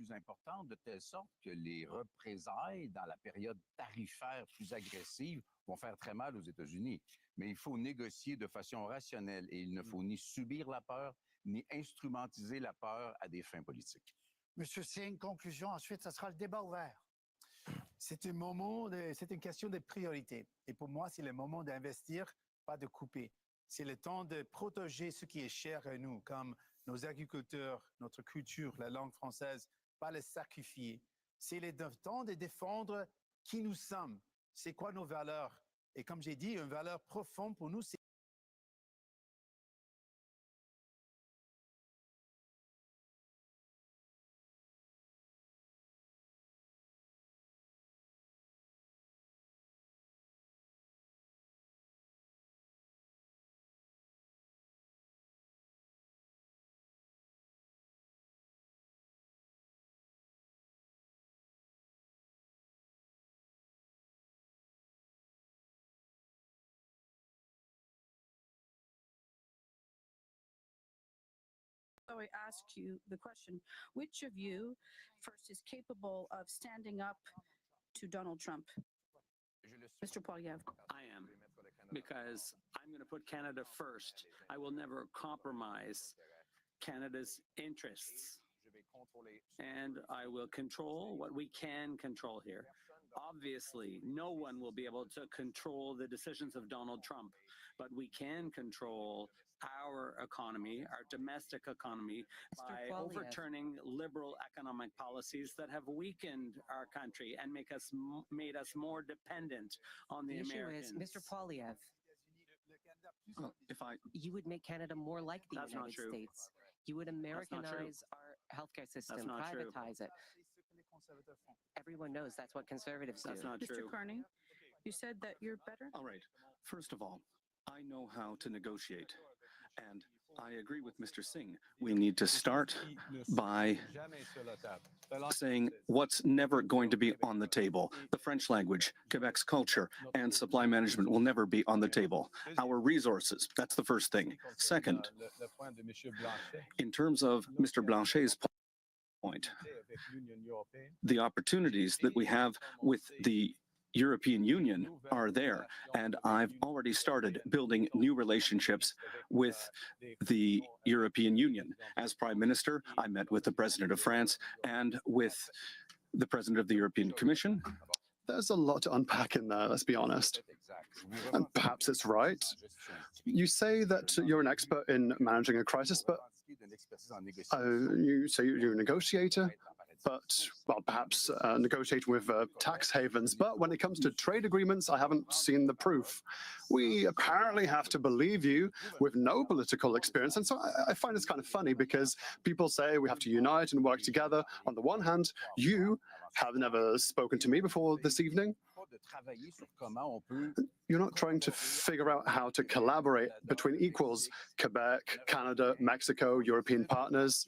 plus importante, de telle sorte que les représailles dans la période tarifaire plus agressive vont faire très mal aux États-Unis. Mais il faut négocier de façon rationnelle et il ne faut ni subir la peur, ni instrumentiser la peur à des fins politiques. Monsieur Singh, conclusion, ensuite, ça sera le débat ouvert. C'est une question de priorité. Et pour moi, c'est le moment d'investir, pas de couper. C'est le temps de protéger ce qui est cher à nous, comme nos agriculteurs, notre culture, la langue française, pas les sacrifier. C'est le temps de défendre qui nous sommes. C'est quoi nos valeurs? Et comme j'ai dit, une valeur profonde pour nous, c'est So I ask you the question, which of you first is capable of standing up to Donald Trump? Mr. Poilievre. I am, because I'm going to put Canada first. I will never compromise Canada's interests, and I will control what we can control here. Obviously, no one will be able to control the decisions of Donald Trump, but we can control our economy, our domestic economy, by overturning liberal economic policies that have weakened our country and made us more dependent on the Americans. Mr. Poilievre, you would make Canada more like the United States. You would Americanize our healthcare system, privatize it. Everyone knows that's what conservatives do. That's not true. Mr. Carney, you said that you're better? All right. First of all, I know how to negotiate. And I agree with Mr. Singh. We need to start by saying what's never going to be on the table. The French language, Quebec's culture, and supply management will never be on the table. Our resources, that's the first thing. Second, in terms of Mr. Blanchet's point, the opportunities that we have with the European Union are there, and I've already started building new relationships with the European Union. As Prime Minister, I met with the President of France and with the President of the European Commission. There's a lot to unpack in there, let's be honest. And perhaps it's right. You say that you're an expert in managing a crisis, but you say you're a negotiator. But, well, perhaps negotiating with tax havens. But when it comes to trade agreements, I haven't seen the proof. We apparently have to believe you with no political experience. And so I find it's kind of funny because people say we have to unite and work together. On the one hand, you have never spoken to me before this evening. You're not trying to figure out how to collaborate between equals, Quebec, Canada, Mexico, European partners.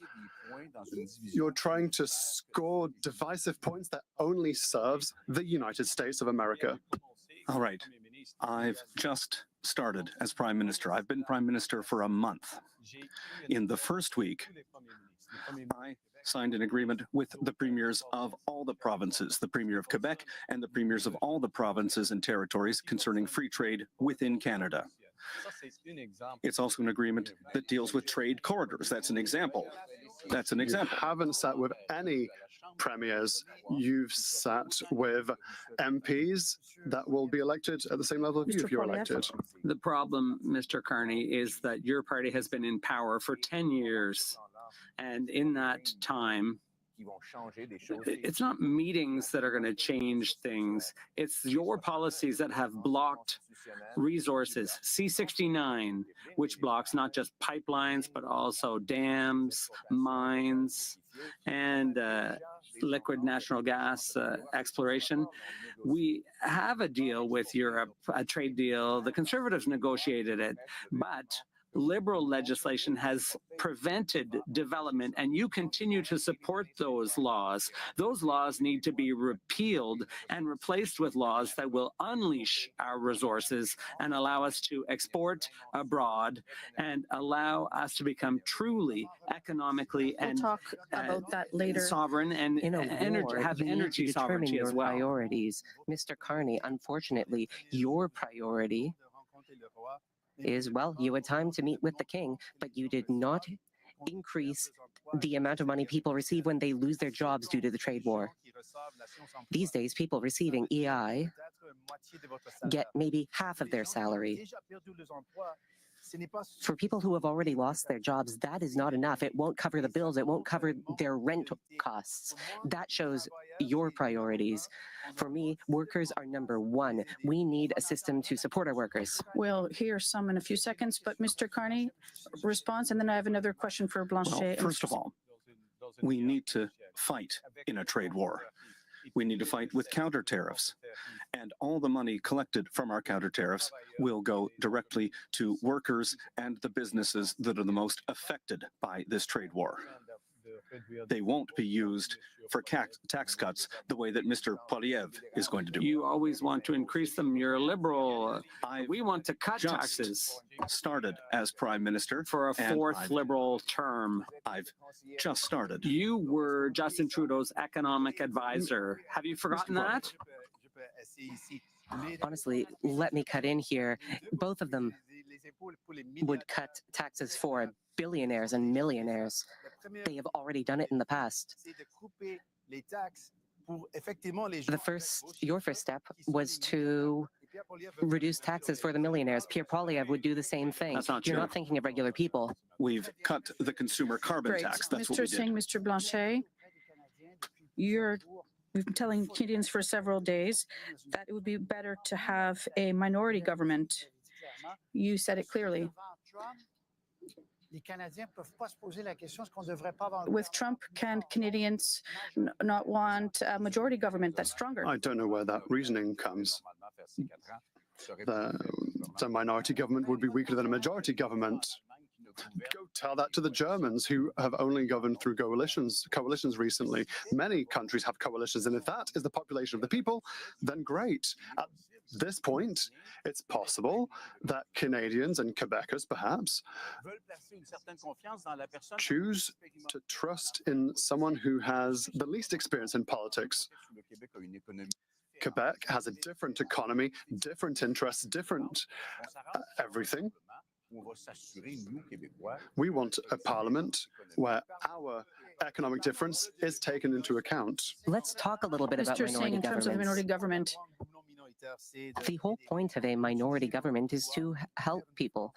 You're trying to score divisive points that only serves the United States of America. All right. I've just started as Prime Minister. I've been Prime Minister for a month. In the first week, I signed an agreement with the premiers of all the provinces, the Premier of Quebec and the premiers of all the provinces and territories concerning free trade within Canada. It's also an agreement that deals with trade corridors. That's an example. That's an example. You haven't sat with any premiers. You've sat with MPs that will be elected at the same level as you if you're elected. The problem, Mr. Carney, is that your party has been in power for 10 years. And in that time, it's not meetings that are going to change things. It's your policies that have blocked resources. C-69, which blocks not just pipelines, but also dams, mines, and liquid natural gas exploration. We have a deal with Europe, a trade deal. The Conservatives negotiated it, but liberal legislation has prevented development, and you continue to support those laws. Those laws need to be repealed and replaced with laws that will unleash our resources and allow us to export abroad and allow us to become truly economically We'll and talk about that later. sovereign and In a war, have you need to energy determine sovereignty your as well. priorities. Mr. Carney, unfortunately, your priority is, well, you had time to meet with the king, but you did not increase the amount of money people receive when they lose their jobs due to the trade war. These days, people receiving EI get maybe half of their salary. For people who have already lost their jobs, that is not enough. It won't cover the bills. It won't cover their rent costs. That shows your priorities. For me, workers are number one. We need a system to support our workers. We'll hear some in a few seconds, but Mr. Carney, response, and then I have another question for Blanchet. Well, first of all, we need to fight in a trade war. We need to fight with counter tariffs. And all the money collected from our counter tariffs will go directly to workers and the businesses that are the most affected by this trade war. They won't be used for tax cuts the way that Mr. Poilievre is going to do. You always want to increase them. You're a liberal. We want to cut just taxes started as Prime Minister for a and fourth liberal term. I've just started. You were Justin Trudeau's economic advisor. Have you forgotten that? Honestly, let me cut in here. Both of them would cut taxes for billionaires and millionaires. They have already done it in the past. Your first step was to reduce taxes for the millionaires. Pierre Poilievre would do the same thing. That's not You're true. not thinking of regular people. We've cut the consumer carbon Great. tax. That's what Mr. we did. Singh, Mr. Blanchet, we've been telling Canadians for several days that it would be better to have a minority government. You said it clearly. With Trump, can Canadians not want a majority government that's stronger? I don't know where that reasoning comes. The minority government would be weaker than a majority government. Go tell that to the Germans, who have only governed through coalitions recently. Many countries have coalitions, and if that is the population of the people, then great. At this point, it's possible that Canadians and Quebecers, perhaps, choose to trust in someone who has the least experience in politics. Quebec has a different economy, different interests, different everything. We want a parliament where our economic difference is taken into account. Let's talk a little bit about Mr. Singh, minority in terms of the minority governments. government, The whole point of a minority government is to help people,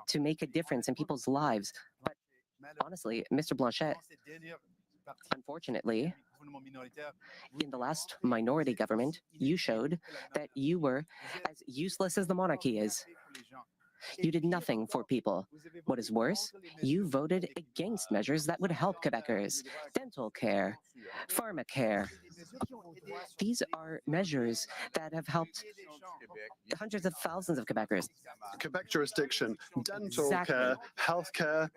to make a difference in people's lives. But honestly, Mr. Blanchet, unfortunately, in the last minority government, you showed that you were as useless as the monarchy is. You did nothing for people. What is worse, you voted against measures that would help Quebecers. Dental care, pharmacare. These are measures that have helped hundreds of thousands of Quebecers. Quebec jurisdiction, dental Exactly. care, health care,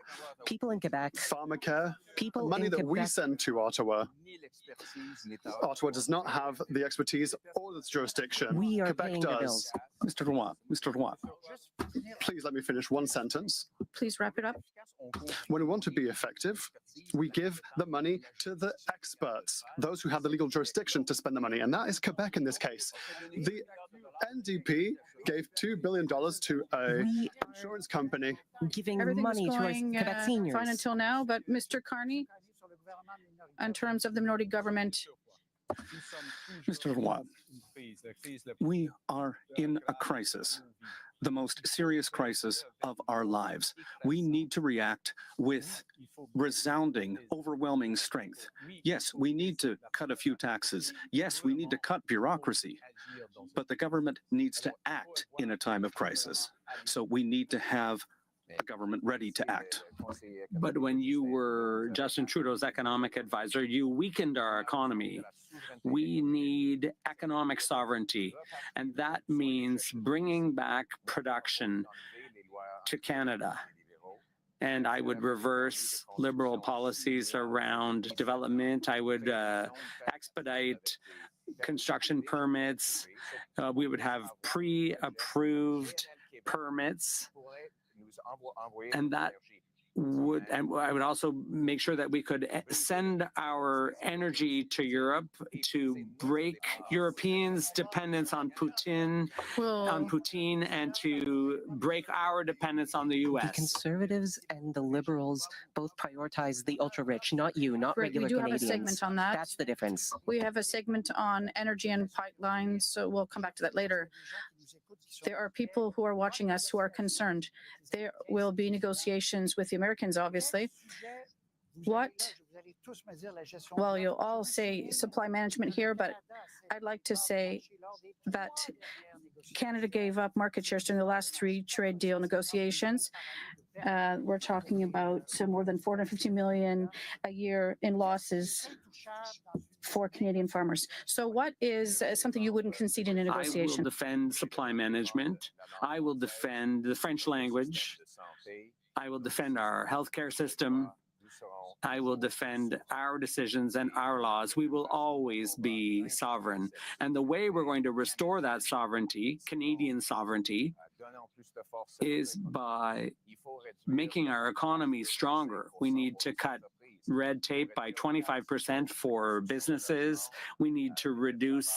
People in Quebec, pharmacare, people money in that we Quebec, send to Ottawa. Ottawa does not have the expertise or the jurisdiction. we are Quebec paying the does. bills. Mr. Roy, Please let me finish one sentence. please wrap it up. When we want to be effective, we give the money to the experts, those who have the legal jurisdiction to spend the money, and that is Quebec in this case. The NDP gave $2 billion to a We insurance company. are giving Everything was money to our going Quebec seniors. fine until now, but Mr. Carney, in terms of the minority government, Mr. Roy, we are in a crisis, the most serious crisis of our lives. We need to react with resounding, overwhelming strength. Yes, we need to cut a few taxes. Yes, we need to cut bureaucracy. But the government needs to act in a time of crisis. So we need to have a government ready to act. But when you were Justin Trudeau's economic advisor, you weakened our economy. We need economic sovereignty, and that means bringing back production to Canada. And I would reverse liberal policies around development. I would expedite construction permits. We would have pre-approved permits, and that and I would also make sure that we could send our energy to Europe to break Europeans' dependence on Putin, and to break our dependence on the The U.S. Conservatives and the Liberals both prioritize the ultra-rich, not you, not Great, regular we do Canadians. have a segment on that. That's the difference. We have a segment on energy and pipelines, so we'll come back to that later. There are people who are watching us who are concerned. There will be negotiations with the Americans, obviously. Well, you'll all say supply management here, but I'd like to say that Canada gave up market shares during the last 3 trade deal negotiations. We're talking about more than 450 million a year in losses for Canadian farmers. So what is something you wouldn't concede in a I negotiation? will defend supply management. I will defend the French language. I will defend our healthcare system. I will defend our decisions and our laws. We will always be sovereign. And the way we're going to restore that sovereignty, Canadian sovereignty, is by making our economy stronger. We need to cut red tape by 25% for businesses. We need to reduce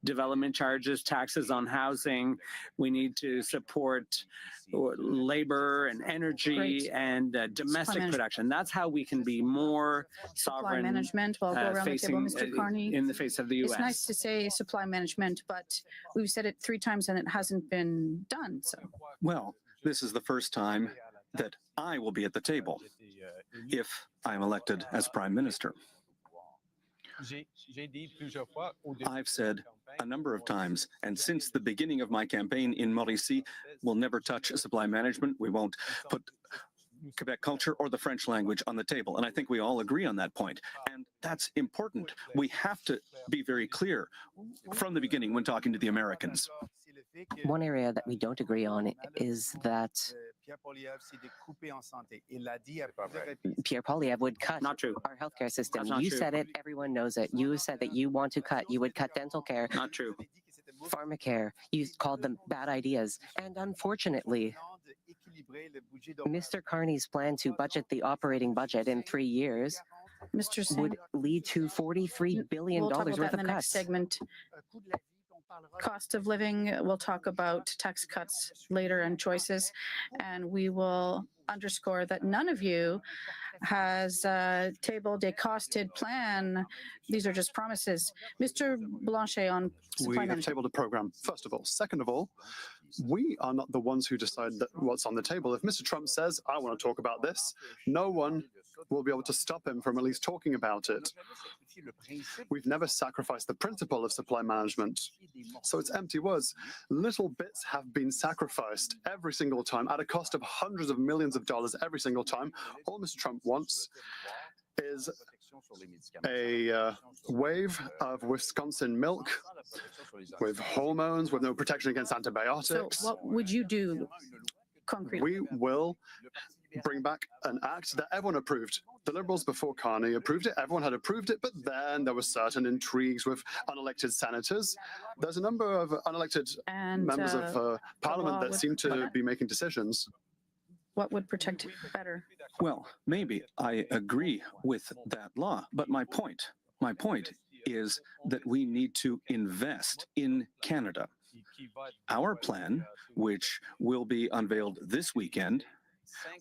development charges, taxes on housing. We need to support labor and energy and domestic production. That's how we can be more Supply sovereign management. Well, I'll go around the table. Mr. Carney, in the face of the U.S. It's nice to say supply management, but we've said it 3 times and it hasn't been done. So, Well, this is the first time that I will be at the table if I am elected as Prime Minister. I've said a number of times, and since the beginning of my campaign in Mauricie, we'll never touch supply management. We won't put Quebec culture or the French language on the table. And I think we all agree on that point. And that's important. We have to be very clear from the beginning when talking to the Americans. One area that we don't agree on is that Pierre Poilievre would cut Not true. our healthcare system. That's not You true. said it, everyone knows it. You said that you want to cut, you would cut dental care, Not true. pharmacare. You called them bad ideas. And unfortunately, Mr. Carney's plan to budget the operating budget in 3 years Mr. Singh, would lead to $43 billion we'll talk about worth that in of the next cuts. segment. Cost of living, we'll talk about tax cuts later and choices, and we will underscore that none of you has tabled a costed plan. These are just promises. Mr. Blanchet on supply We have management. tabled a program, first of all. Second of all, we are not the ones who decide what's on the table. If Mr. Trump says, I want to talk about this, no one will be able to stop him from at least talking about it. We've never sacrificed the principle of supply management. So it's empty words. Little bits have been sacrificed every single time at a cost of hundreds of millions of dollars every single time. All Mr. Trump wants is a wave of Wisconsin milk with hormones, with no protection against So antibiotics. what would you do concretely? We will bring back an act that everyone approved. The Liberals before Carney approved it. Everyone had approved it, but then there were certain intrigues with unelected senators. There's a number of unelected And members of Parliament law that would- seem to be making decisions. what would protect better? Well, maybe I agree with that law, but my point is that we need to invest in Canada. Our plan, which will be unveiled this weekend,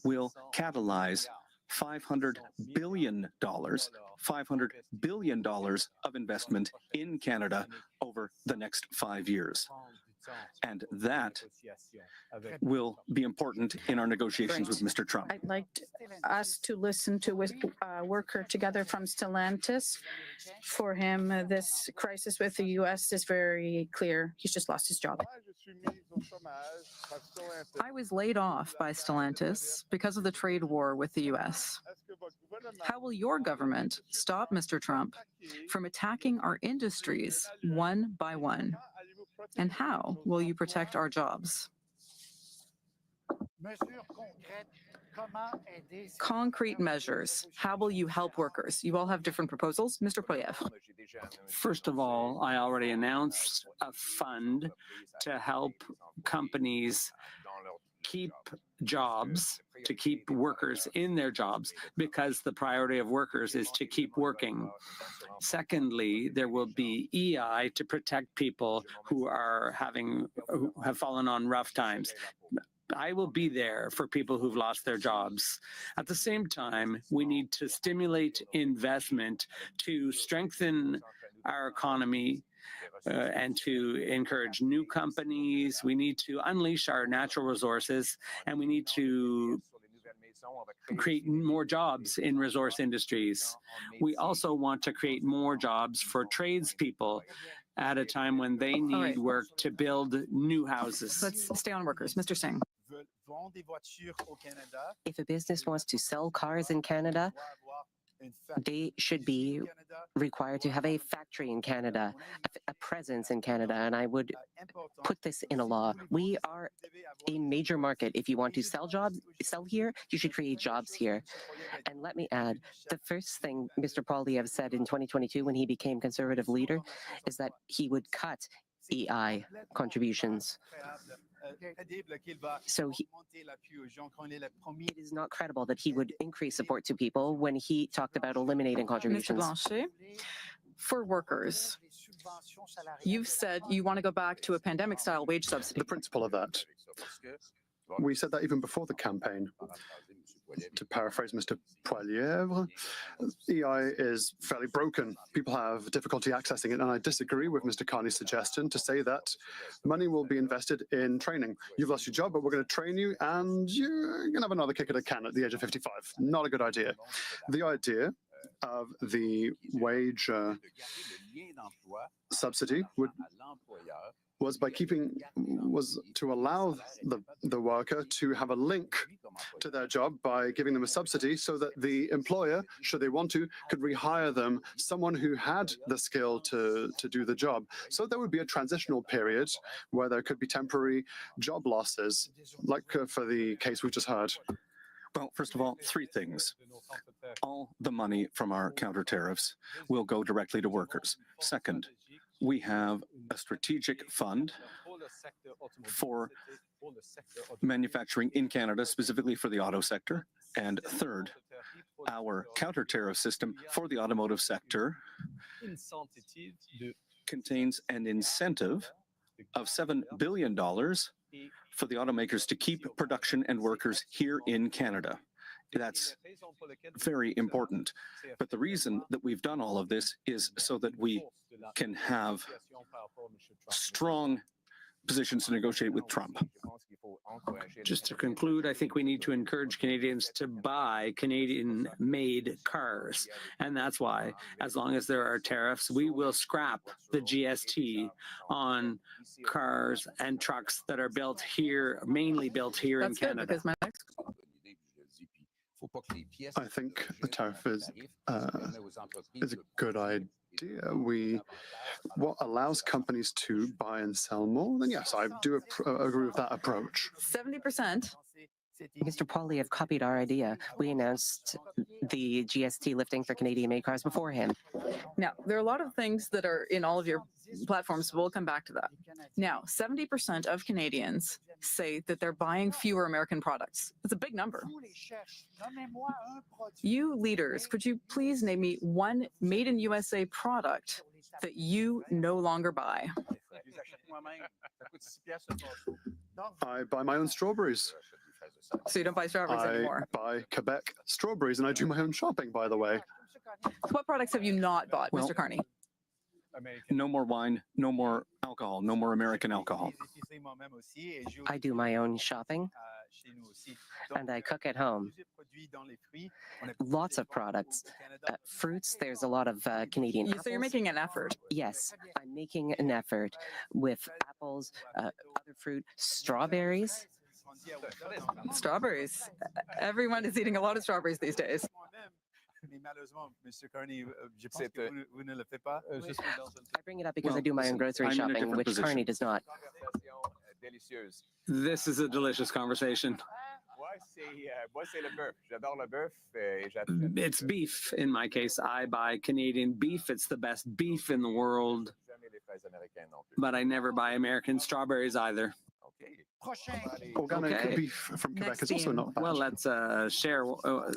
will catalyze $500 billion of investment in Canada over the next 5 years. And that will be important in our negotiations with Mr. Trump. I'd like us to listen to a worker together from Stellantis. For him, this crisis with the U.S. is very clear. He's just lost his job. I was laid off by Stellantis because of the trade war with the U.S. How will your government stop Mr. Trump from attacking our industries one by one? And how will you protect our jobs? Concrete measures. How will you help workers? You all have different proposals. Mr. Poilievre. First of all, I already announced a fund to help companies keep jobs, to keep workers in their jobs, because the priority of workers is to keep working. Secondly, there will be EI to protect people who have fallen on rough times. I will be there for people who've lost their jobs. At the same time, we need to stimulate investment to strengthen our economy and to encourage new companies. We need to unleash our natural resources, and we need to create more jobs in resource industries. We also want to create more jobs for tradespeople at a time when they need work to build new houses. Let's stay on workers. Mr. Singh. If a business wants to sell cars in Canada, they should be required to have a factory in Canada, a presence in Canada, and I would put this in a law. We are a major market. If you want to sell here, you should create jobs here. And let me add, the first thing Mr. Poilievre said in 2022 when he became Conservative leader is that he would cut EI contributions. So it is not credible that he would increase support to people when he talked about eliminating contributions. Mr. Blanchet, for workers, you've said you want to go back to a pandemic-style wage subsidy. The principle of that. We said that even before the campaign. To paraphrase Mr. Poilievre, EI is fairly broken. People have difficulty accessing it, and I disagree with Mr. Carney's suggestion to say that money will be invested in training. You've lost your job, but we're going to train you, and you're going to have another kick at a can at the age of 55. Not a good idea. The idea of the wage subsidy was to allow the worker to have a link to their job by giving them a subsidy so that the employer, should they want to, could rehire them someone who had the skill to do the job. So there would be a transitional period where there could be temporary job losses, like for the case we just heard. Well, first of all, three things. All the money from our counter tariffs will go directly to workers. Second, we have a strategic fund for manufacturing in Canada, specifically for the auto sector. And third, our counter-tariff system for the automotive sector contains an incentive of $7 billion for the automakers to keep production and workers here in Canada. That's very important. But the reason that we've done all of this is so that we can have strong positions to negotiate with Trump. Just to conclude, I think we need to encourage Canadians to buy Canadian-made cars. And that's why, as long as there are tariffs, we will scrap the GST on cars and trucks that are built here, mainly built here in Canada. Good, because my next I think the tariff is a good idea. What allows companies to buy and sell more, then yes, I do agree with that approach. 70%. Mr. Poilievre copied our idea. We announced the GST lifting for Canadian-made cars before him. Now, there are a lot of things that are in all of your platforms, but we'll come back to that. Now, 70% of Canadians say that they're buying fewer American products. That's a big number. You leaders, could you please name me one made in USA product that you no longer buy? I buy my own strawberries. So you don't buy strawberries anymore? I buy Quebec strawberries, and I do my own shopping, by the way. What products have you not bought, Mr. Carney? No more wine, no more alcohol, no more American alcohol. I do my own shopping, and I cook at home. Lots of products. Fruits, there's a lot of Canadian apples. So you're making an effort? Yes, I'm making an effort with apples, other fruit, strawberries. Strawberries. Everyone is eating a lot of strawberries these days. I bring it up because I do my own grocery shopping, which Carney does not. This is a delicious conversation. It's beef in my case. I buy Canadian beef. It's the best beef in the world. But I never buy American strawberries either. Organic Okay. beef from Quebec Next is also theme. not bad. Well, let's share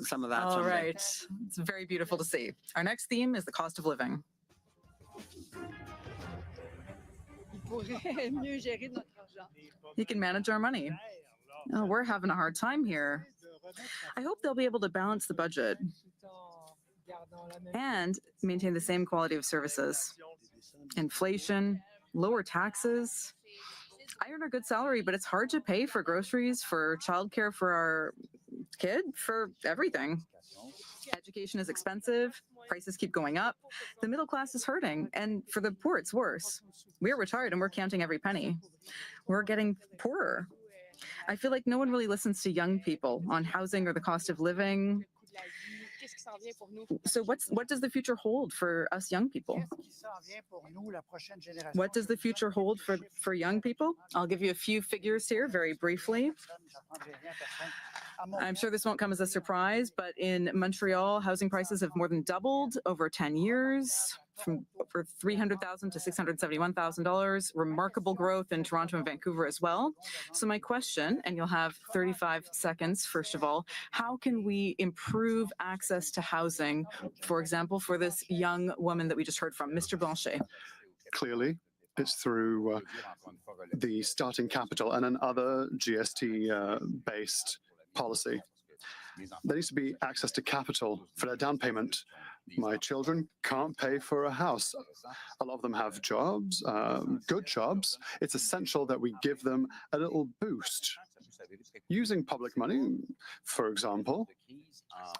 some of that All someday. right. It's very beautiful to see. Our next theme is the cost of living. He can manage our money. Oh, we're having a hard time here. I hope they'll be able to balance the budget and maintain the same quality of services. Inflation, lower taxes. I earn a good salary, but it's hard to pay for groceries, for childcare for our kid, for everything. Education is expensive. Prices keep going up. The middle class is hurting. And for the poor, it's worse. We're retired and we're counting every penny. We're getting poorer. I feel like no one really listens to young people on housing or the cost of living. So what does the future hold for us young people? What does the future hold for young people? I'll give you a few figures here very briefly. I'm sure this won't come as a surprise, but in Montreal, housing prices have more than doubled over 10 years, from over $300,000 to $671,000. Remarkable growth in Toronto and Vancouver as well. So my question, and you'll have 35 seconds, first of all, how can we improve access to housing, for example, for this young woman that we just heard from, Mr. Blanchet? Clearly, it's through the starting capital and another GST-based policy. There needs to be access to capital for their down payment. My children can't pay for a house. A lot of them have jobs, good jobs. It's essential that we give them a little boost using public money, for example.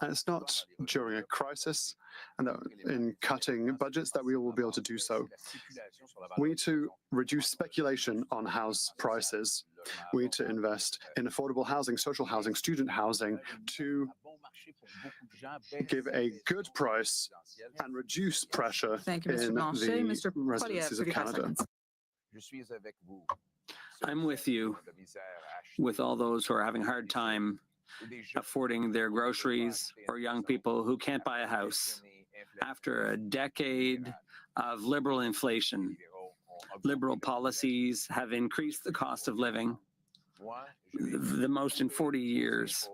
And it's not during a crisis and that in cutting budgets that we will be able to do so. We need to reduce speculation on house prices. We need to invest in affordable housing, social housing, student housing to give a good price and reduce pressure Thank you, Mr. in Blanchet. the Mr. Poilievre, residencies of 35 Canada. seconds. I'm with you, with all those who are having a hard time affording their groceries, or young people who can't buy a house. After a decade of liberal inflation, liberal policies have increased the cost of living the most in 40 years.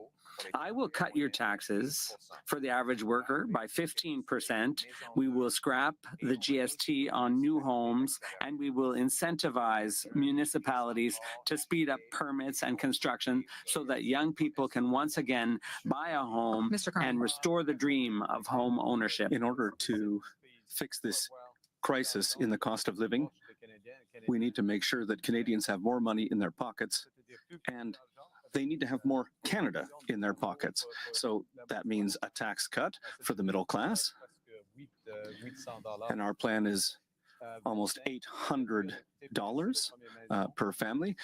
I will cut your taxes for the average worker by 15%. We will scrap the GST on new homes, and we will incentivize municipalities to speed up permits and construction so that young people can once again buy a home and restore the dream of home ownership. In order to fix this crisis in the cost of living, we need to make sure that Canadians have more money in their pockets, and they need to have more Canada in their pockets. So that means a tax cut for the middle class. And our plan is almost $800 per family.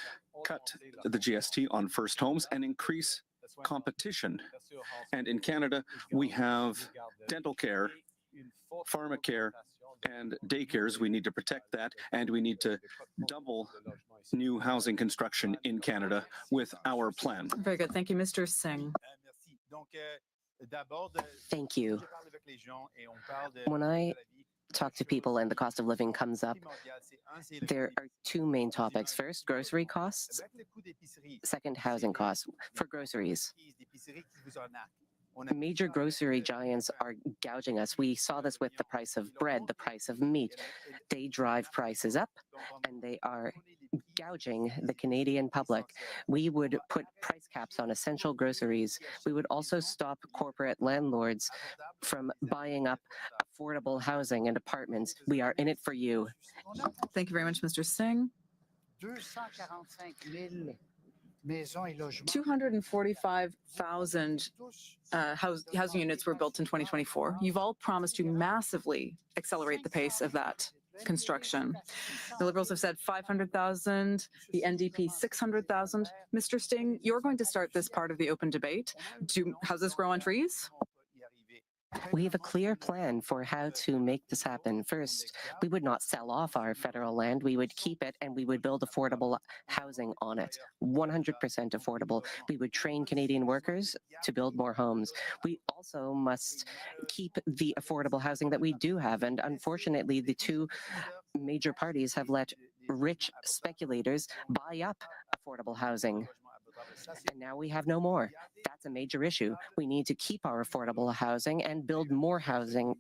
Cut the GST on first homes and increase competition. And in Canada, we have dental care, pharmacare, and daycares. We need to protect that, and we need to double new housing construction in Canada with our plan. Very good. Thank you, Mr. Singh. Thank you. When I talk to people and the cost of living comes up, there are two main topics. First, grocery costs. Second, housing costs. For groceries, major grocery giants are gouging us. We saw this with the price of bread, the price of meat. They drive prices up, and they are gouging the Canadian public. We would put price caps on essential groceries. We would also stop corporate landlords from buying up affordable housing and apartments. We are in it for you. Thank you very much, Mr. Singh. 245,000 housing units were built in 2024. You've all promised to massively accelerate the pace of that construction. The Liberals have said 500,000, the NDP 600,000. Mr. Singh, you're going to start this part of the open debate. Do houses grow on trees? We have a clear plan for how to make this happen. First, we would not sell off our federal land. We would keep it and we would build affordable housing on it, 100% affordable. We would train Canadian workers to build more homes. We also must keep the affordable housing that we do have. And unfortunately, the two major parties have let rich speculators buy up affordable housing. And now we have no more. That's a major issue. We need to keep our affordable housing and build more housing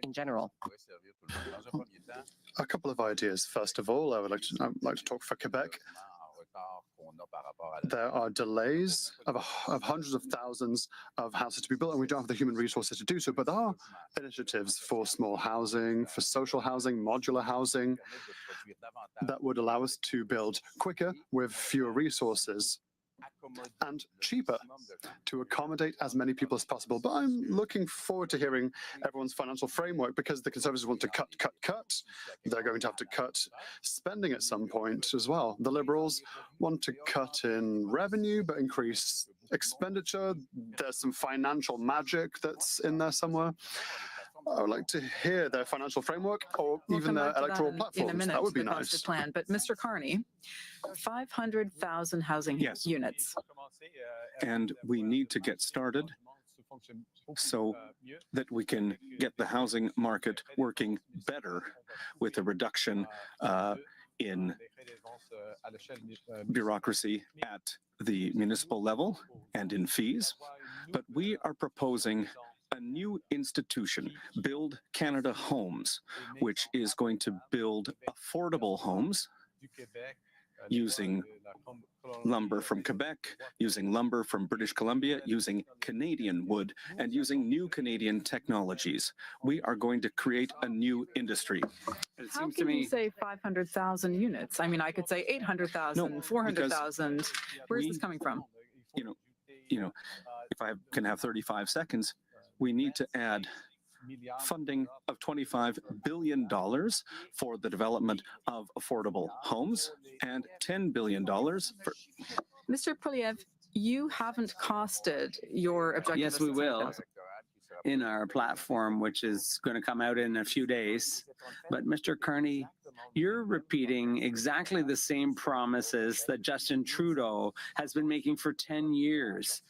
in general. A couple of ideas. First of all, I'd like to talk for Quebec. There are delays of hundreds of thousands of houses to be built, and we don't have the human resources to do so. But there are initiatives for small housing, for social housing, modular housing, that would allow us to build quicker with fewer resources and cheaper to accommodate as many people as possible. But I'm looking forward to hearing everyone's financial framework, because the Conservatives want to cut. They're going to have to cut spending at some point as well. The Liberals want to cut in revenue but increase expenditure. There's some financial magic that's in there somewhere. I would like to hear their financial framework or even their electoral platforms. In a minute, that would be the nice. plan. But Mr. Carney, 500,000 housing units. And we need to get started so that we can get the housing market working better with a reduction in bureaucracy at the municipal level and in fees. But we are proposing a new institution, Build Canada Homes, which is going to build affordable homes using lumber from Quebec, using lumber from British Columbia, using Canadian wood, and using new Canadian technologies. We are going to create a new industry. It How seems can to me you say 500,000 units? I mean, I could say 800,000, No, 400,000. Where's this coming from? You know, if I can have 35 seconds, we need to add funding of $25 billion for the development of affordable homes and $10 billion for... Mr. Poilievre, you haven't costed your objective. yes, of we will 600,000. in our platform, which is going to come out in a few days. But Mr. Carney, you're repeating exactly the same promises that Justin Trudeau has been making for 10 years.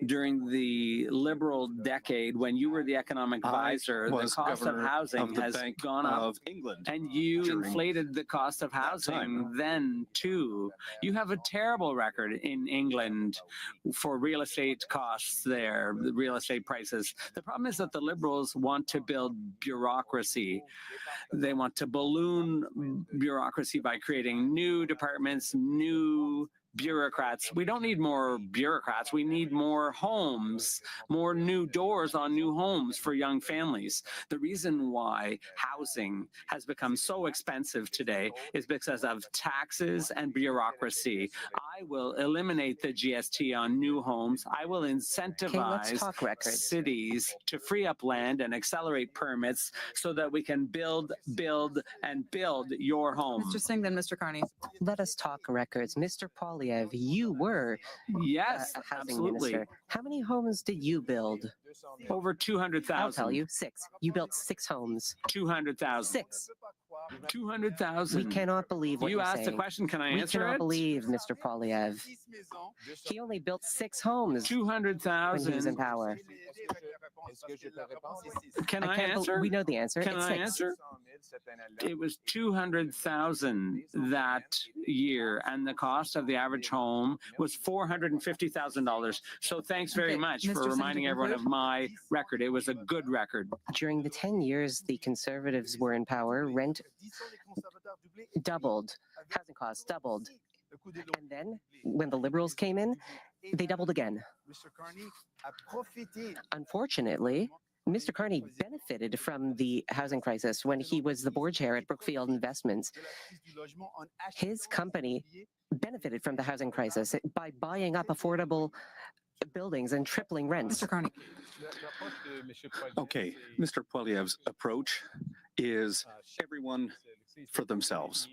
During the Liberal decade, when you were the economic advisor, the cost of housing has gone up, and you inflated the cost of housing then too. You have a terrible record in England for real estate costs there, the real estate prices. The problem is that the Liberals want to build bureaucracy. They want to balloon bureaucracy by creating new departments, new bureaucrats. We don't need more bureaucrats. We need more homes, more new doors on new homes for young families. The reason why housing has become so expensive today is because of taxes and bureaucracy. I will eliminate the GST on new homes. I will incentivize cities to free up land and accelerate permits so that we can build your home. Mr. Singh, then Mr. Carney. Let us talk records. Mr. Poilievre, you were yes, a housing absolutely. minister. How many homes did you build? Over 200,000. I'll tell you, 6. You built 6 homes. 200,000. 6. 200,000. We cannot believe what you you're asked saying. the question. Can I we answer cannot it? believe Mr. Poilievre. He only built 6 homes 200,000 when he was in power. Can I answer? We know the answer. Can it's I 6. answer? It was 200,000 that year, and the cost of the average home was $450,000. So thanks very much for reminding everyone of my record. It was a good record. During the 10 years the Conservatives were in power, rent doubled, housing costs doubled. And then when the Liberals came in, they doubled again. Unfortunately, Mr. Carney benefited from the housing crisis when he was the board chair at Brookfield Investments. His company benefited from the housing crisis by buying up affordable buildings and tripling rents. Mr. Carney. Okay, Mr. Poilievre's approach is everyone for themselves.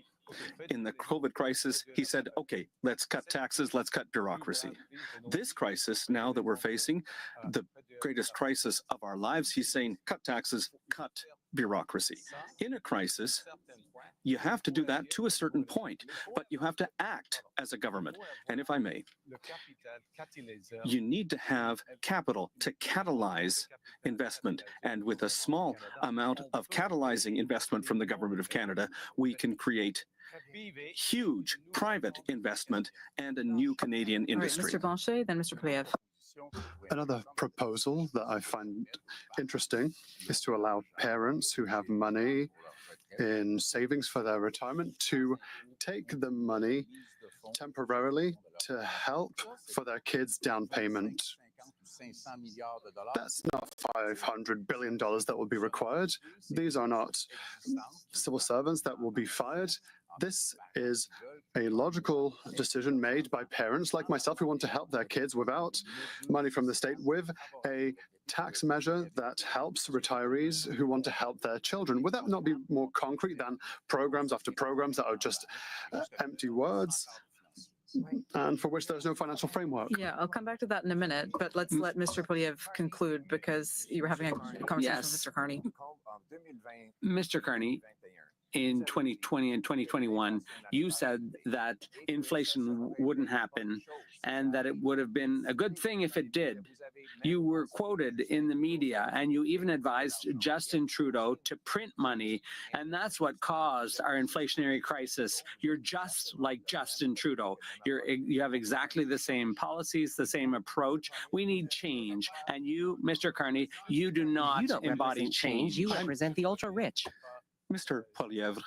In the COVID crisis, he said, okay, let's cut taxes, let's cut bureaucracy. This crisis now that we're facing, the greatest crisis of our lives, he's saying, cut taxes, cut bureaucracy. In a crisis, you have to do that to a certain point, but you have to act as a government. And if I may, you need to have capital to catalyze investment. And with a small amount of catalyzing investment from the Government of Canada, we can create huge private investment and a new Canadian industry. All right, Mr. Blanchet, then Mr. Poilievre. Another proposal that I find interesting is to allow parents who have money in savings for their retirement to take the money temporarily to help for their kids' down payment. That's not $500 billion that will be required. These are not civil servants that will be fired. This is a logical decision made by parents like myself who want to help their kids without money from the state, with a tax measure that helps retirees who want to help their children. Would that not be more concrete than programs after programs that are just empty words and for which there's no financial framework? Yeah, I'll come back to that in a minute, but let's let Mr. Poilievre conclude because you were having a conversation with Mr. Carney. Mr. Carney, in 2020 and 2021, you said that inflation wouldn't happen and that it would have been a good thing if it did. You were quoted in the media and you even advised Justin Trudeau to print money, and that's what caused our inflationary crisis. You're just like Justin Trudeau. You have exactly the same policies, the same approach. We need change. And you, Mr. Carney, you do not You don't embody represent change. You represent the ultra-rich. Mr. Poilievre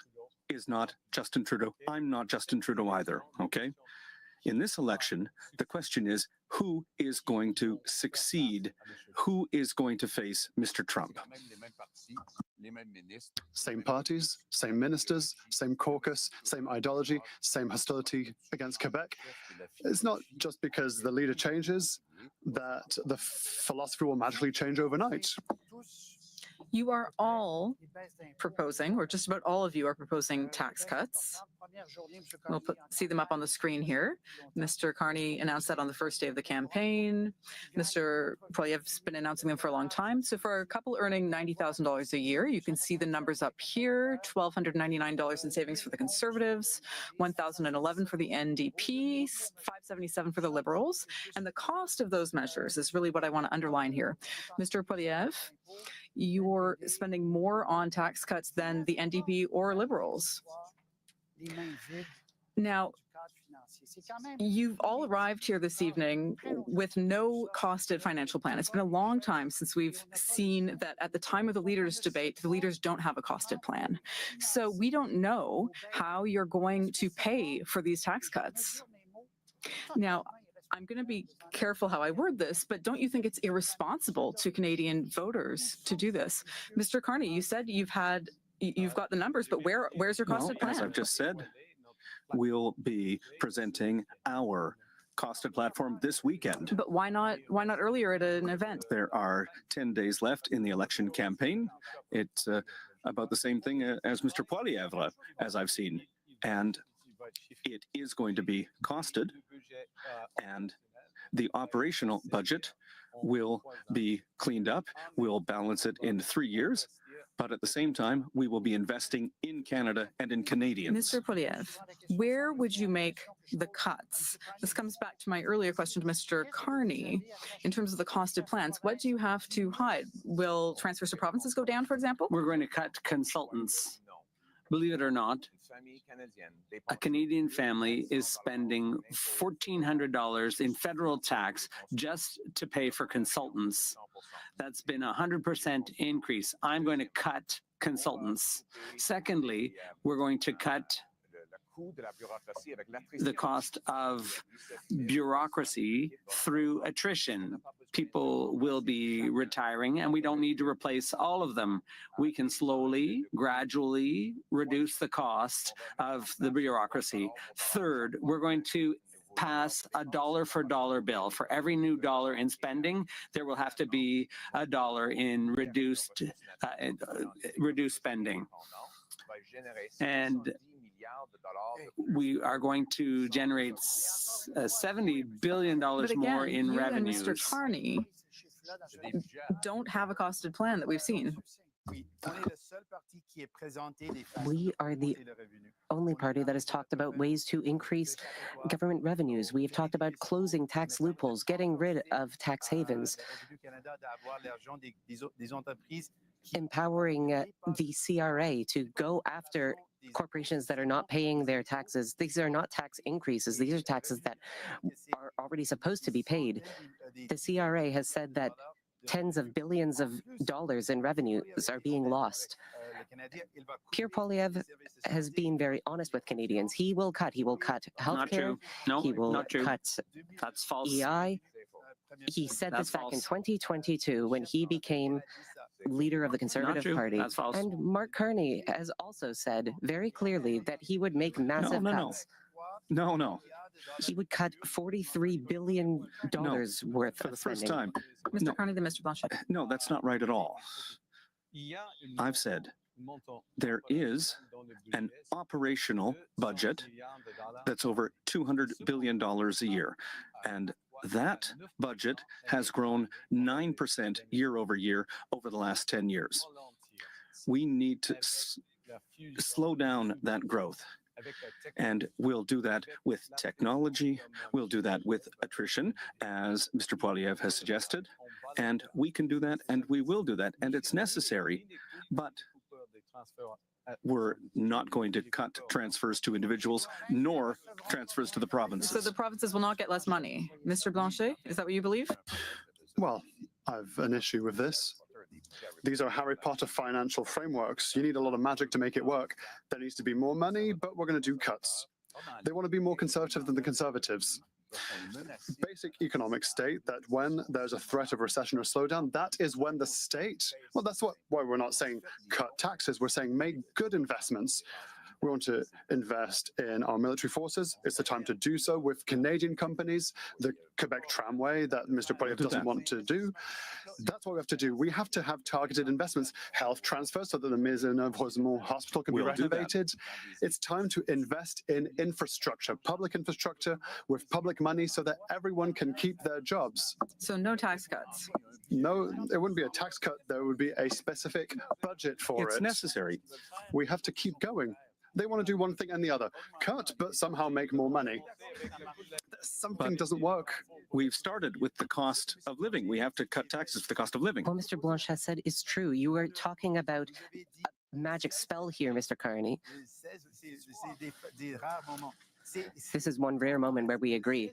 is not Justin Trudeau. I'm not Justin Trudeau either, okay? In this election, the question is, who is going to succeed? Who is going to face Mr. Trump? Same parties, same ministers, same caucus, same ideology, same hostility against Quebec. It's not just because the leader changes that the philosophy will magically change overnight. You are all proposing, or just about all of you are proposing tax cuts. We'll see them up on the screen here. Mr. Carney announced that on the first day of the campaign. Mr. Poilievre's been announcing them for a long time. So for a couple earning $90,000 a year, you can see the numbers up here: $1,299 in savings for the Conservatives, $1,011 for the NDP, $577 for the Liberals. And the cost of those measures is really what I want to underline here. Mr. Poilievre, you're spending more on tax cuts than the NDP or Liberals. Now, you've all arrived here this evening with no costed financial plan. It's been a long time since we've seen that at the time of the leaders' debate, the leaders don't have a costed plan. So we don't know how you're going to pay for these tax cuts. Now, I'm going to be careful how I word this, but don't you think it's irresponsible to Canadian voters to do this? Mr. Carney, you said you've got the numbers, but where's your costed plan? As I've just said, we'll be presenting our costed platform this weekend. But why not earlier at an event? There are 10 days left in the election campaign. It's about the same thing as Mr. Poilievre, as I've seen. And it is going to be costed, and the operational budget will be cleaned up. We'll balance it in 3 years, but at the same time, we will be investing in Canada and in Canadians. Mr. Poilievre, where would you make the cuts? This comes back to my earlier question to Mr. Carney. In terms of the costed plans, what do you have to hide? Will transfers to provinces go down, for example? We're going to cut consultants. Believe it or not, a Canadian family is spending $1,400 in federal tax just to pay for consultants. That's been a 100% increase. I'm going to cut consultants. Secondly, we're going to cut the cost of bureaucracy through attrition. People will be retiring and we don't need to replace all of them. We can slowly, gradually reduce the cost of the bureaucracy. Third, we're going to pass a dollar for dollar bill. For every new dollar in spending, there will have to be a dollar in reduced spending. And we are going to generate $70 billion But again, more in you revenues. and Mr. Carney don't have a costed plan that we've seen. We are the only party that has talked about ways to increase government revenues. We have talked about closing tax loopholes, getting rid of tax havens, empowering the CRA to go after corporations that are not paying their taxes. These are not tax increases. These are taxes that are already supposed to be paid. The CRA has said that tens of billions of dollars in revenues are being lost. Pierre Poilievre has been very honest with Canadians. He will cut healthcare. Not true. No, he will not true. cut That's false. EI. He said That's this back in false. 2022 when he became leader of the Conservative true. Party. That's false. And Mark Carney has also said very clearly that he would make massive cuts. No. He would cut $43 billion worth For of the first spending. time. Mr. No. Carney, then Mr. Blanchet. No, that's not right at all. I've said there is an operational budget that's over $200 billion a year. And that budget has grown 9% year over year over the last 10 years. We need to slow down that growth. And we'll do that with technology. We'll do that with attrition, as Mr. Poilievre has suggested. And we can do that, and we will do that. And it's necessary. But we're not going to cut transfers to individuals, nor transfers to the provinces. So the provinces will not get less money. Mr. Blanchet, is that what you believe? Well, I've an issue with this. These are Harry Potter financial frameworks. You need a lot of magic to make it work. There needs to be more money, but we're going to do cuts. They want to be more conservative than the Conservatives. Basic economic state that when there's a threat of recession or slowdown, that is when the state, well, that's why we're not saying cut taxes. We're saying make good investments. We want to invest in our military forces. It's the time to do so with Canadian companies, the Quebec tramway that Mr. Poilievre doesn't want to do. That's what we have to do. We have to have targeted investments, health transfers so that the Maisonneuve-Rosemont Hospital can be renovated. It's time to invest in infrastructure, public infrastructure with public money so that everyone can keep their jobs. So no tax cuts. No, it wouldn't be a tax cut. There would be a specific budget for it. It's necessary. We have to keep going. They want to do one thing and the other. Cut, but somehow make more money. Something doesn't work. We've started with the cost of living. We have to cut taxes for the cost of living. What Mr. Blanchet said is true. You are talking about a magic spell here, Mr. Carney. This is one rare moment where we agree.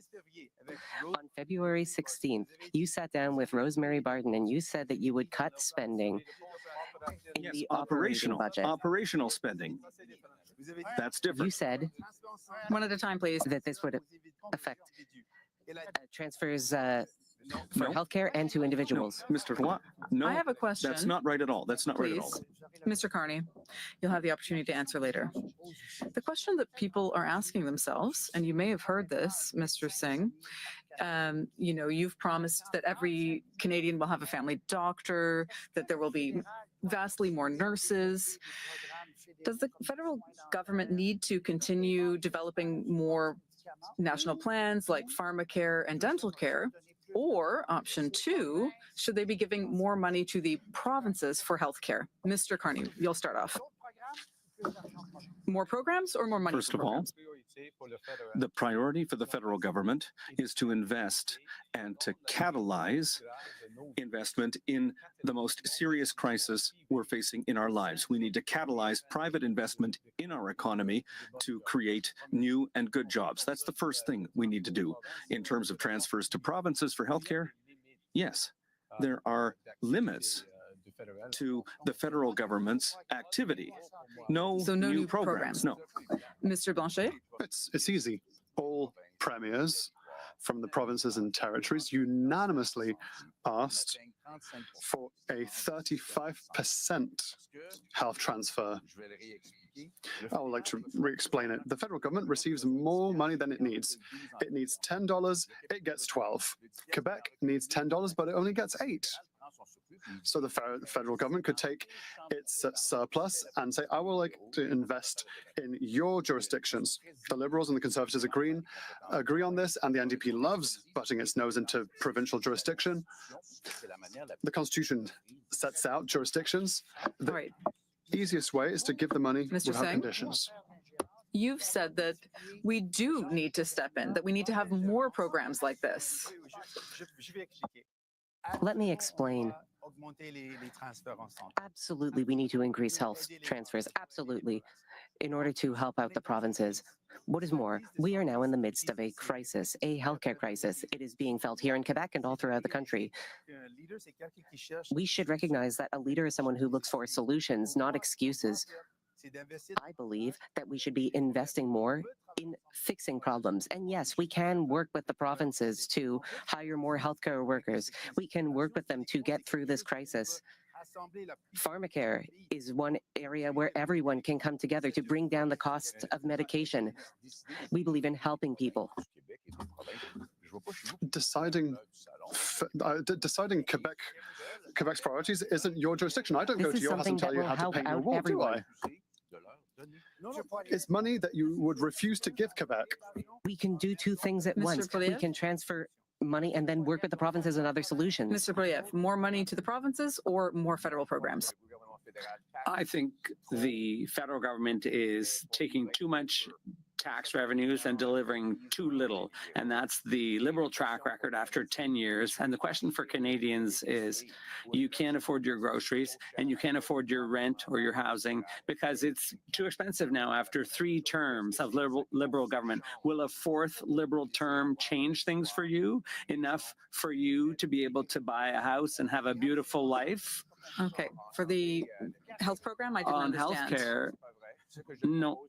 On February 16th, you sat down with Rosemary Barton and you said that you would cut spending in the operating budget. Operational spending. That's different. You said One at a time, please. that this would affect transfers for healthcare and to individuals. No, Mr. Roy, no, I have a question. that's not right at all. That's not right at all. Please. Mr. Carney, you'll have the opportunity to answer later. The question that people are asking themselves, and you may have heard this, Mr. Singh, you've promised that every Canadian will have a family doctor, that there will be vastly more nurses. Does the federal government need to continue developing more national plans like pharmacare and dental care? Or option two, should they be giving more money to the provinces for healthcare? Mr. Carney, you'll start off. More programs or more money? First for of all, programs? the priority for the federal government is to invest and to catalyze investment in the most serious crisis we're facing in our lives. We need to catalyze private investment in our economy to create new and good jobs. That's the first thing we need to do. In terms of transfers to provinces for healthcare, yes, there are limits to the federal government's activity. No, So no new programs. programs. No. Mr. Blanchet? It's easy. All premiers from the provinces and territories unanimously asked for a 35% health transfer. I would like to re-explain it. The federal government receives more money than it needs. It needs $10, it gets 12. Quebec needs $10, but it only gets 8. So the federal government could take its surplus and say, I would like to invest in your jurisdictions. The Liberals and the Conservatives agree on this, and the NDP loves butting its nose into provincial jurisdiction. The Constitution sets out jurisdictions. The All right. easiest way is to give the money Mr. without Singh? conditions. You've said that we do need to step in, that we need to have more programs like this. Let me explain. Absolutely, we need to increase health transfers. Absolutely, in order to help out the provinces. What is more, we are now in the midst of a crisis, a healthcare crisis. It is being felt here in Quebec and all throughout the country. We should recognize that a leader is someone who looks for solutions, not excuses. I believe that we should be investing more in fixing problems. And yes, we can work with the provinces to hire more healthcare workers. We can work with them to get through this crisis. Pharmacare is one area where everyone can come together to bring down the cost of medication. We believe in helping people. Deciding Quebec's priorities isn't your jurisdiction. I don't go to your house and tell you how to paint your wall, do I? It's money that you would refuse to give Quebec. We can do two things at once. We can transfer money and then work with the provinces on other solutions. Mr. Poilievre, more money to the provinces or more federal programs? I think the federal government is taking too much tax revenues and delivering too little. And that's the Liberal track record after 10 years. And the question for Canadians is, you can't afford your groceries and you can't afford your rent or your housing because it's too expensive now after 3 terms of Liberal government. Will a 4th Liberal term change things for you enough for you to be able to buy a house and have a beautiful life? Okay, for the health program, I didn't on understand. healthcare, no.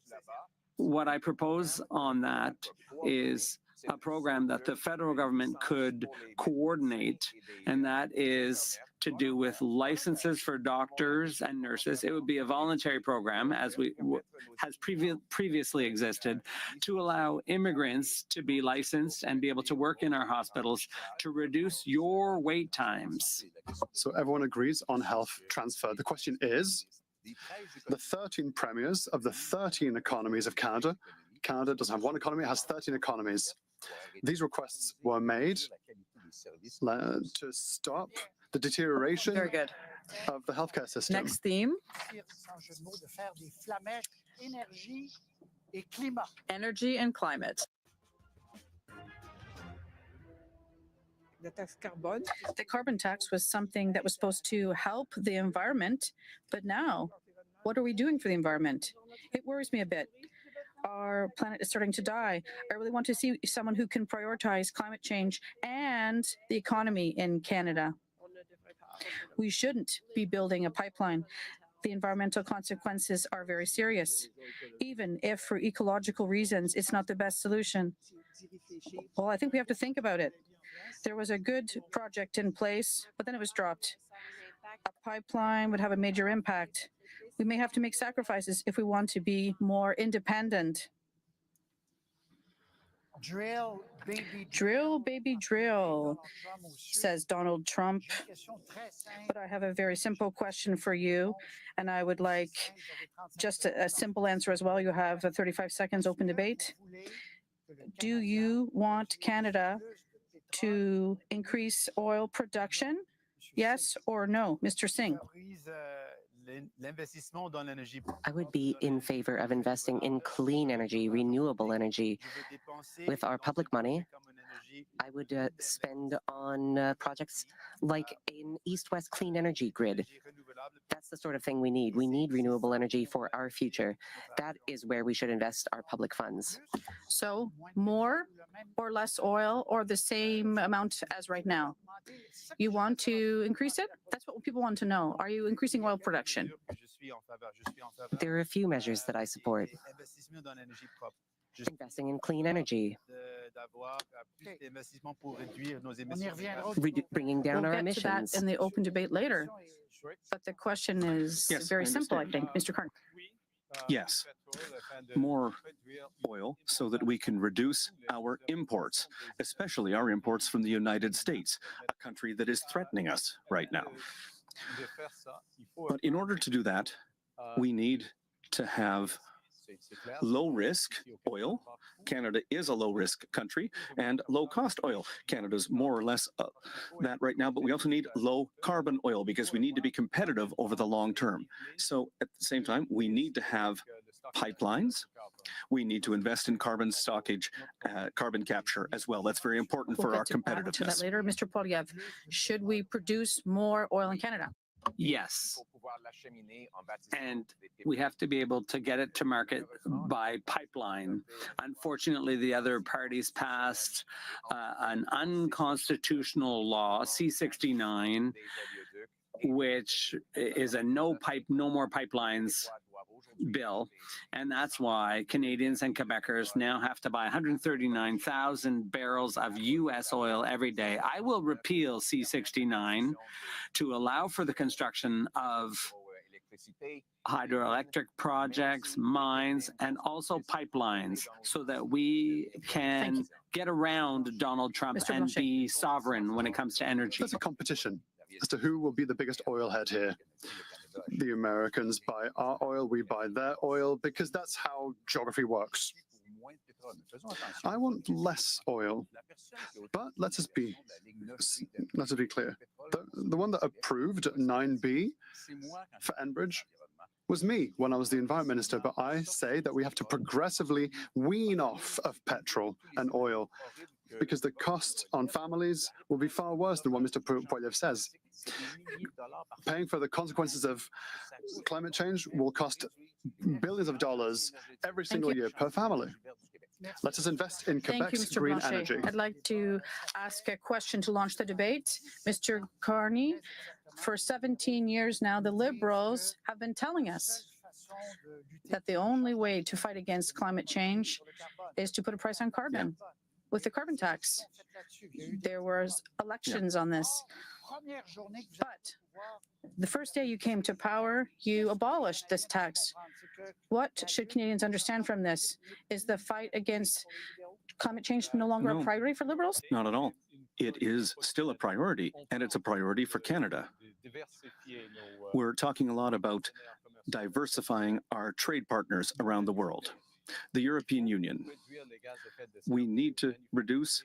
What I propose on that is a program that the federal government could coordinate, and that is to do with licenses for doctors and nurses. It would be a voluntary program, as has previously existed, to allow immigrants to be licensed and be able to work in our hospitals to reduce your wait times. So everyone agrees on health transfer. The question is, the 13 premiers of the 13 economies of Canada, Canada doesn't have one economy, it has 13 economies. These requests were made to stop the deterioration Very good. of the healthcare system. Next theme. Energy and climate. The carbon tax was something that was supposed to help the environment, but now, what are we doing for the environment? It worries me a bit. Our planet is starting to die. I really want to see someone who can prioritize climate change and the economy in Canada. We shouldn't be building a pipeline. The environmental consequences are very serious. Even if for ecological reasons, it's not the best solution. Well, I think we have to think about it. There was a good project in place, but then it was dropped. A pipeline would have a major impact. We may have to make sacrifices if we want to be more independent. Drill, baby, drill, says Donald Trump. But I have a very simple question for you, and I would like just a simple answer as well. You have 35 seconds, open debate. Do you want Canada to increase oil production? Yes or no? Mr. Singh. I would be in favor of investing in clean energy, renewable energy. With our public money, I would spend on projects like an east-west clean energy grid. That's the sort of thing we need. We need renewable energy for our future. That is where we should invest our public funds. So more or less oil or the same amount as right now? You want to increase it? That's what people want to know. Are you increasing oil production? There are a few measures that I support. Investing in clean energy, bringing down our emissions. We'll get to that in the open debate later. But the question is very simple, I think. Mr. Carn. Yes, more oil so that we can reduce our imports, especially our imports from the United States, a country that is threatening us right now. But in order to do that, we need to have low-risk oil. Canada is a low-risk country, and low-cost oil. Canada's more or less that right now, but we also need low-carbon oil because we need to be competitive over the long term. So at the same time, we need to have pipelines. We need to invest in carbon stockage, carbon capture as well. That's very important for our To that competitiveness. later. Mr. Poilievre, should we produce more oil in Canada? Yes. And we have to be able to get it to market by pipeline. Unfortunately, the other parties passed an unconstitutional law, C-69, which is a no more pipelines bill. And that's why Canadians and Quebecers now have to buy 139,000 barrels of U.S. oil every day. I will repeal C-69 to allow for the construction of hydroelectric projects, mines, and also pipelines so that we can get around Donald Trump and be sovereign when it comes to energy. There's a competition as to who will be the biggest oil head here. The Americans buy our oil, we buy their oil, because that's how geography works. I want less oil, but let us be clear. The one that approved 9B for Enbridge was me when I was the environment minister, but I say that we have to progressively wean off of petrol and oil because the cost on families will be far worse than what Mr. Poilievre says. Paying for the consequences of climate change will cost billions of dollars every single year per family. Let us invest in Quebec's green energy. I'd like to ask a question to launch the debate. Mr. Carney, for 17 years now, the Liberals have been telling us that the only way to fight against climate change is to put a price on carbon with the carbon tax. There was elections on this. But the first day you came to power, you abolished this tax. What should Canadians understand from this? Is the fight against climate change no longer a priority for Liberals? Not at all. It is still a priority, and it's a priority for Canada. We're talking a lot about diversifying our trade partners around the world. The European Union, we need to reduce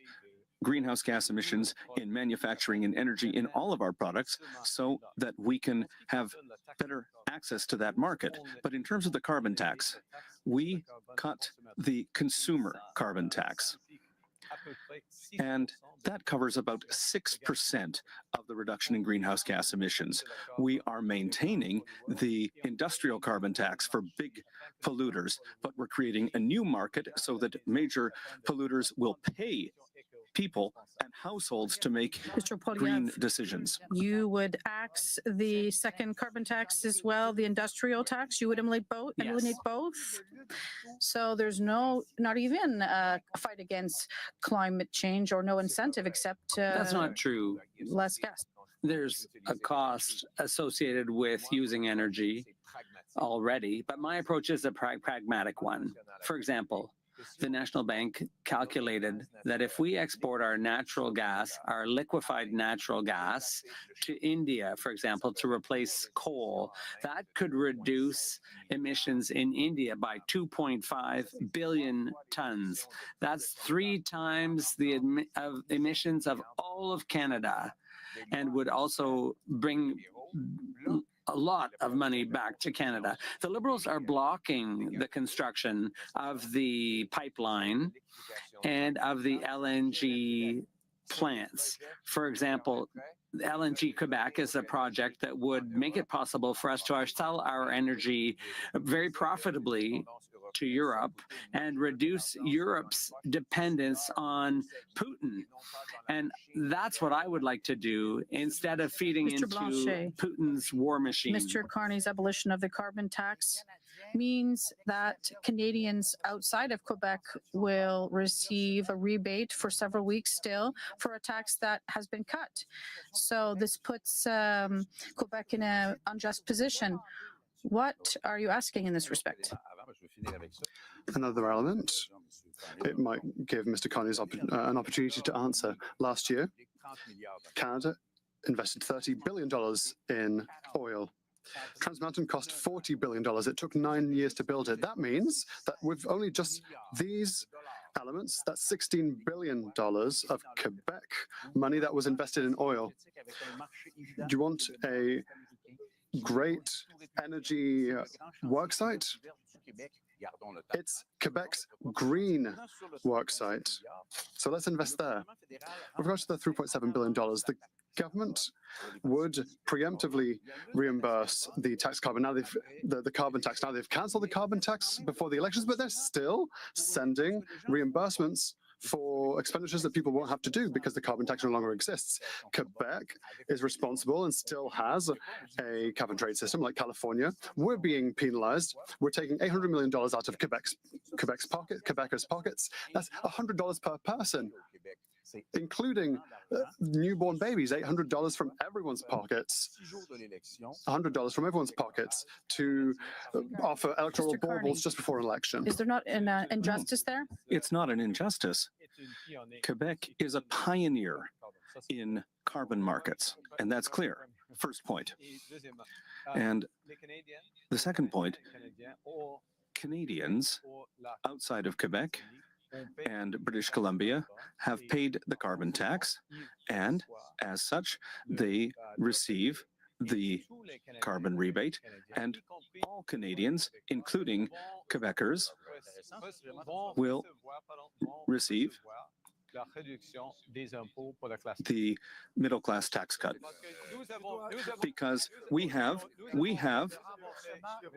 greenhouse gas emissions in manufacturing and energy in all of our products so that we can have better access to that market. But in terms of the carbon tax, we cut the consumer carbon tax. And that covers about 6% of the reduction in greenhouse gas emissions. We are maintaining the industrial carbon tax for big polluters, but we're creating a new market so that major polluters will pay people and households to make green decisions. You would axe the second carbon tax as well, the industrial tax. You would eliminate both. So there's not even a fight against climate change or no incentive except that's not true. Less gas. There's a cost associated with using energy already, but my approach is a pragmatic one. For example, the National Bank calculated that if we export our natural gas, our liquefied natural gas to India, for example, to replace coal, that could reduce emissions in India by 2.5 billion tons. That's 3 times the emissions of all of Canada and would also bring a lot of money back to Canada. The Liberals are blocking the construction of the pipeline and of the LNG plants. For example, LNG Quebec is a project that would make it possible for us to sell our energy very profitably to Europe and reduce Europe's dependence on Putin. And that's what I would like to do instead of feeding into Putin's war machine. Mr. Carney's abolition of the carbon tax means that Canadians outside of Quebec will receive a rebate for several weeks still for a tax that has been cut. So this puts Quebec in an unjust position. What are you asking in this respect? Another element, it might give Mr. Carney an opportunity to answer. Last year, Canada invested $30 billion in oil. Trans Mountain cost $40 billion. It took 9 years to build it. That means that with only just these elements, that's $16 billion of Quebec money that was invested in oil. Do you want a great energy worksite? It's Quebec's green worksite. So let's invest there. With regards to the $3.7 billion, the government would preemptively reimburse the tax carbon. Now the carbon tax. Now they've cancelled the carbon tax before the elections, but they're still sending reimbursements for expenditures that people won't have to do because the carbon tax no longer exists. Quebec is responsible and still has a cap and trade system like California. We're being penalized. We're taking $800 million out of Quebecers' pockets. That's $100 per person, including newborn babies, $800 from everyone's pockets, $100 from everyone's pockets to offer electoral baubles just before an election. Is there not an injustice there? It's not an injustice. Quebec is a pioneer in carbon markets, and that's clear. First point. And the second point, Canadians outside of Quebec and British Columbia have paid the carbon tax, and as such, they receive the carbon rebate, and all Canadians, including Quebecers, will receive the middle class tax cut. Because we have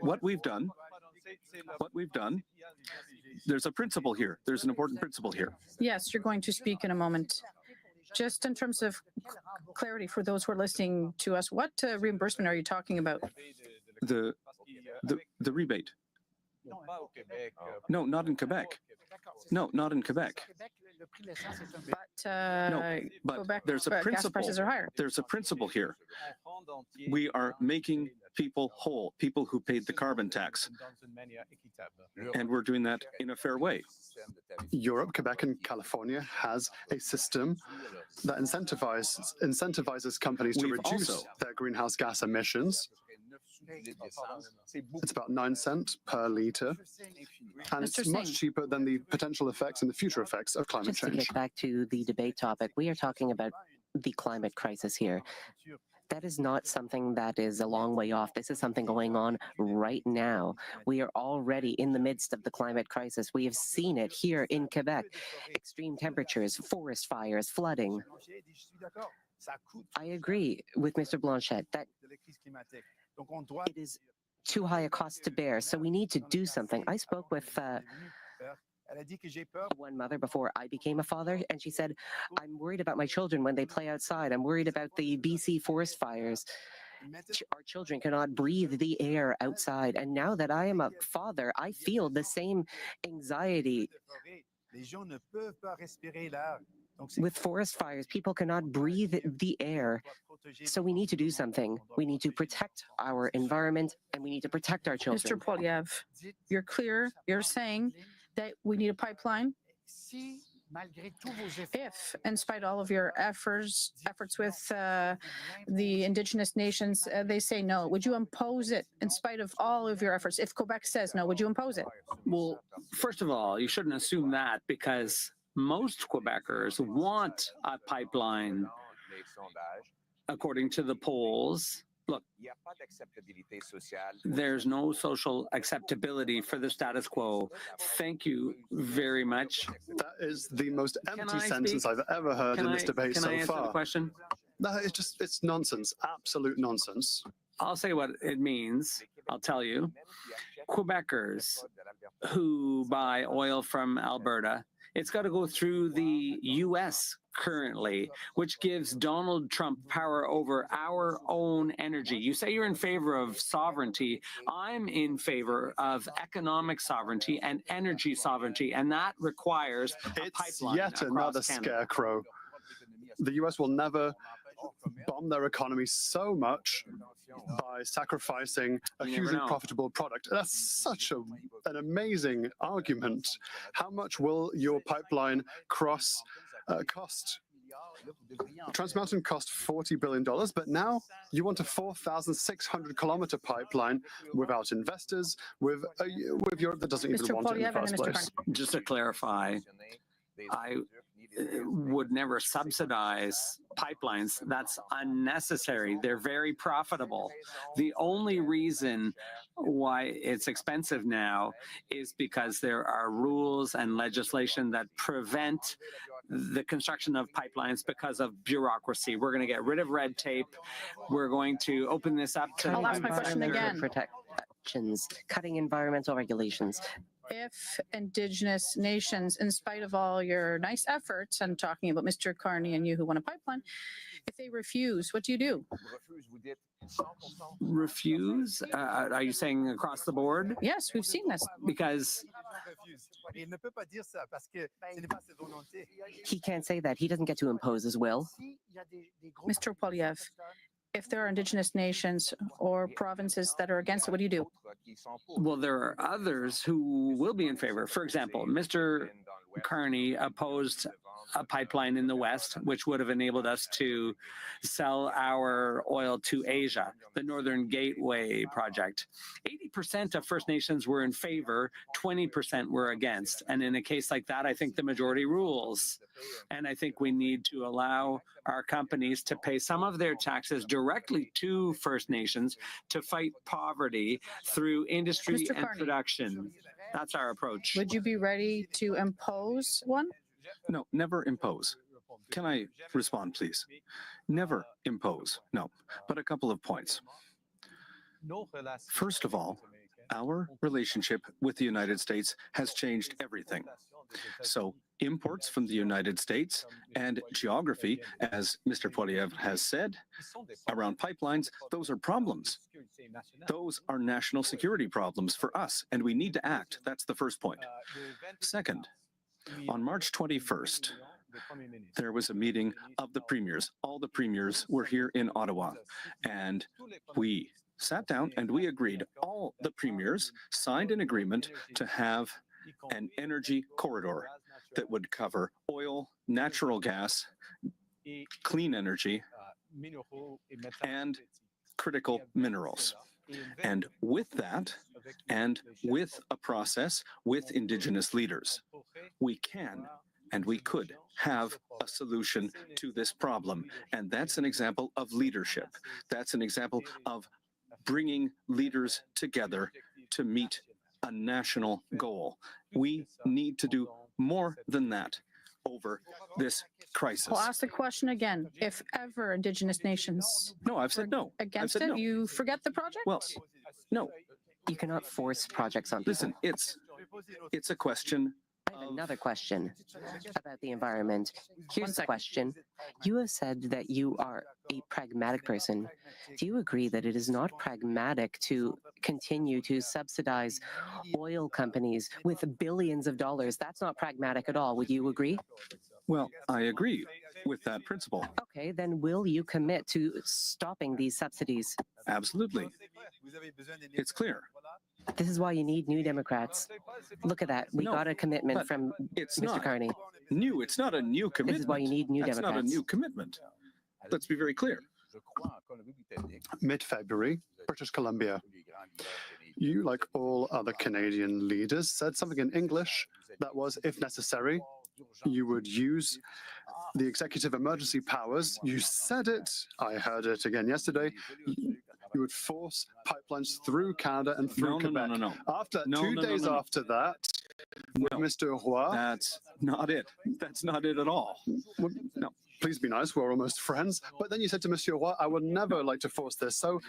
what we've done, there's a principle here. There's an important principle here. Yes, you're going to speak in a moment. Just in terms of clarity for those who are listening to us, what reimbursement are you talking about? The rebate. No, not in Quebec. No, not in Quebec. But But there's a gas principle. prices are higher. There's a principle here. We are making people whole, people who paid the carbon tax. And we're doing that in a fair way. Europe, Quebec, and California has a system that incentivizes companies to We've reduce also- their greenhouse gas emissions. It's about 9 cents per liter, and it's Mr. much Singh. cheaper than the potential effects and the future effects of climate Just to change. get back to the debate topic, we are talking about the climate crisis here. That is not something that is a long way off. This is something going on right now. We are already in the midst of the climate crisis. We have seen it here in Quebec. Extreme temperatures, forest fires, flooding. I agree with Mr. Blanchet that it is too high a cost to bear, so we need to do something. I spoke with one mother before I became a father, and she said, I'm worried about my children when they play outside. I'm worried about the BC forest fires. Our children cannot breathe the air outside. And now that I am a father, I feel the same anxiety. With forest fires, people cannot breathe the air. So we need to do something. We need to protect our environment, and we need to protect our children. Mr. Poilievre, you're clear. You're saying that we need a pipeline. If, in spite of all of your efforts with the Indigenous nations, they say no, would you impose it in spite of all of your efforts? If Quebec says no, would you impose it? Well, first of all, you shouldn't assume that, because most Quebecers want a pipeline. According to the polls, look, there's no social acceptability for the status quo. Thank you very much. That is the most empty I sentence speak? I've ever heard in this debate Can so I answer the far. question? No, it's nonsense, absolute nonsense. I'll say what it means. I'll tell you. Quebecers who buy oil from Alberta, it's got to go through the U.S. currently, which gives Donald Trump power over our own energy. You say you're in favor of sovereignty. I'm in favor of economic sovereignty and energy sovereignty, and that requires a It's pipeline yet across another Canada. scarecrow. The US will never bomb their economy so much by sacrificing a You never hugely know. profitable product. That's such an amazing argument. How much will your pipeline cost? Trans Mountain cost $40 billion, but now you want a 4,600-kilometer pipeline without investors, with Europe that doesn't even Mr. want it in the Poilievre and first Mr. place. Just to clarify, I would never subsidize pipelines. That's unnecessary. They're very profitable. The only reason why it's expensive now is because there are rules and legislation that prevent the construction of pipelines because of bureaucracy. We're going to get rid of red tape. We're going to open this up to I'll ask my question again. Protections, cutting environmental regulations. If Indigenous nations, in spite of all your nice efforts, and talking about Mr. Carney and you who want a pipeline, if they refuse, what do you do? Refuse? Are you saying across the board? Yes, we've seen this. Because He can't say that. He doesn't get to impose his will. Mr. Poilievre, if there are Indigenous nations or provinces that are against it, what do you do? well, there are others who will be in favor. For example, Mr. Carney opposed a pipeline in the West, which would have enabled us to sell our oil to Asia, the Northern Gateway project. 80% of First Nations were in favor, 20% were against. And in a case like that, I think the majority rules. And I think we need to allow our companies to pay some of their taxes directly to First Nations to fight poverty through industry Mr. and Carney. production. That's our approach. Would you be ready to impose one? No, never impose. Can I respond, please? Never impose. No, but a couple of points. First of all, our relationship with the United States has changed everything. So imports from the United States and geography, as Mr. Poilievre has said, around pipelines, those are problems. Those are national security problems for us, and we need to act. That's the first point. Second, on March 21st, there was a meeting of the premiers. All the premiers were here in Ottawa, and we sat down and we agreed. All the premiers signed an agreement to have an energy corridor that would cover oil, natural gas, clean energy, and critical minerals. And with that, and with a process with Indigenous leaders, we can and we could have a solution to this problem. And that's an example of leadership. That's an example of bringing leaders together to meet a national goal. We need to do more than that over this crisis. I'll ask the question again. If ever Indigenous nations No, I've said no. I've against said it, no. you forget the project? Well, no. You cannot force projects on people. Listen, it's a question. I have another question about the environment. Here's the question. You have said that you are a pragmatic person. Do you agree that it is not pragmatic to continue to subsidize oil companies with billions of dollars? That's not pragmatic at all. Would you agree? Well, I agree with that principle. Okay, then will you commit to stopping these subsidies? Absolutely. It's clear. This is why you need New Democrats. Look at that. We No, got a commitment but from it's Mr. not Carney. new. It's not a new commitment. This is why you need New That's not a Democrats. new commitment. Let's be very clear. Mid-February, British Columbia. You, like all other Canadian leaders, said something in English that was, if necessary, you would use the executive emergency powers. You said it. I heard it again yesterday. You would force pipelines through Canada and through Quebec. No. After No, 2 no, days no. after that, with No. Mr. Roy, That's not it. That's not it at all. no, please be nice, we're almost friends. But then you said to Monsieur Roy, I would never like to force this. So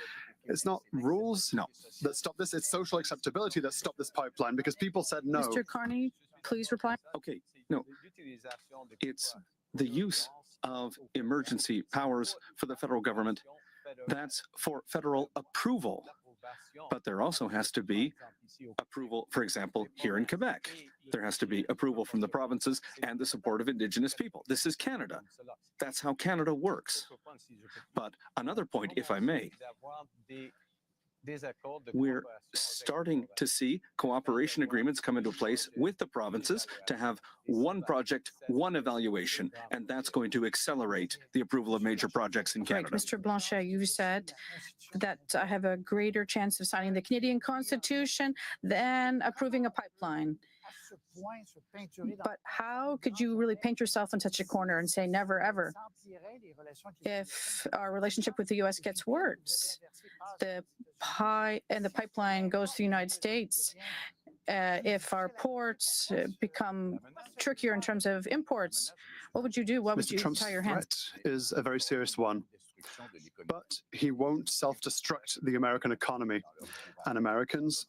it's not rules that stop this, it's social acceptability that stopped this pipeline because people said no. Mr. Carney, please reply. Okay, no. It's the use of emergency powers for the federal government. That's for federal approval. But there also has to be approval, for example, here in Quebec. There has to be approval from the provinces and the support of Indigenous people. This is Canada. That's how Canada works. But another point, if I may, We're starting to see cooperation agreements come into place with the provinces to have one project, one evaluation, and that's going to accelerate the approval of major projects in Right, Canada. Mr. Blanchet, you said that I have a greater chance of signing the Canadian Constitution than approving a pipeline. But how could you really paint yourself in such a corner and say never, ever? If our relationship with the U.S. gets worse, the pipeline goes to the United States, if our ports become trickier in terms of imports, what would you do? What would Mr. you Trump's tie your hands? threat is a very serious one, but he won't self-destruct the American economy. And Americans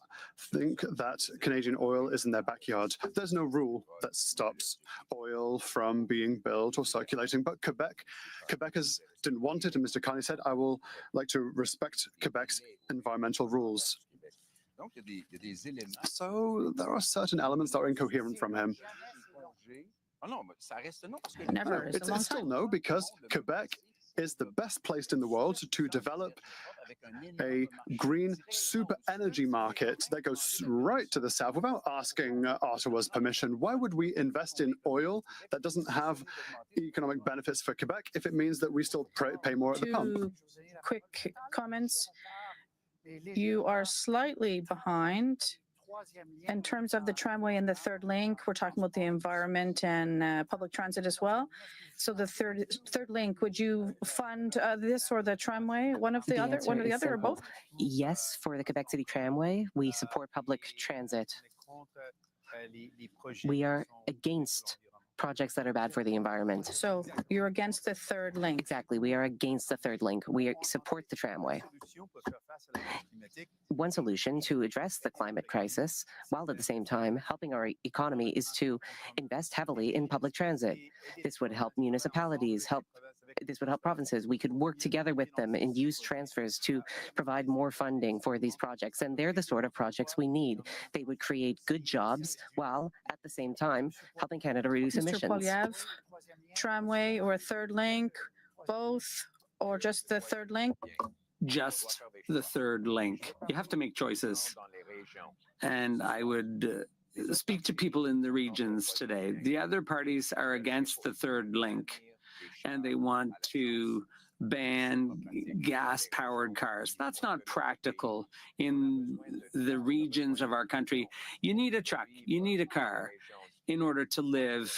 think that Canadian oil is in their backyard. There's no rule that stops oil from being built or circulating, but Quebecers didn't want it, and Mr. Carney said, I will like to respect Quebec's environmental rules. So there are certain elements that are incoherent from him. Never. It's still no, because Quebec is the best placed in the world to develop a green super energy market that goes right to the south without asking Ottawa's permission. Why would we invest in oil that doesn't have economic benefits for Quebec if it means that we still pay more at the pump? Two quick comments. You are slightly behind in terms of the tramway and the third link. We're talking about the environment and public transit as well. So the third link, would you fund this or the tramway? One or the other, or both? Yes, for the Quebec City Tramway, we support public transit. We are against projects that are bad for the environment. So you're against the third link. Exactly. We are against the third link. We support the tramway. One solution to address the climate crisis, while at the same time helping our economy, is to invest heavily in public transit. This would help municipalities, this would help provinces. We could work together with them and use transfers to provide more funding for these projects. And they're the sort of projects we need. They would create good jobs while at the same time helping Canada reduce emissions. Mr. Poilievre, tramway or a third link, both, or just the third link? Just the third link. You have to make choices. And I would speak to people in the regions today. The other parties are against the third link, and they want to ban gas-powered cars. That's not practical in the regions of our country. You need a truck, you need a car in order to live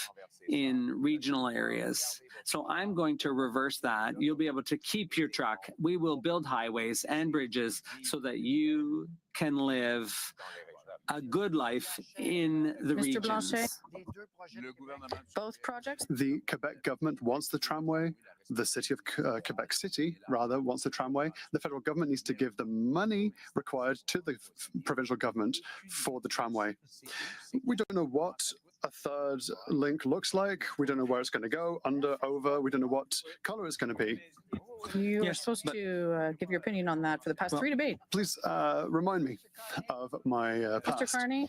in regional areas. So I'm going to reverse that. You'll be able to keep your truck. We will build highways and bridges so that you can live a good life in the Mr. regions. Blanchet, both projects? The Quebec government wants the tramway. The city of Quebec City, rather, wants the tramway. The federal government needs to give the money required to the provincial government for the tramway. We don't know what a third link looks like. We don't know where it's going to go, under, over. We don't know what color it's going to be. You were supposed to give your opinion on that for the past three debates. Please remind me of my past. Mr. Carney?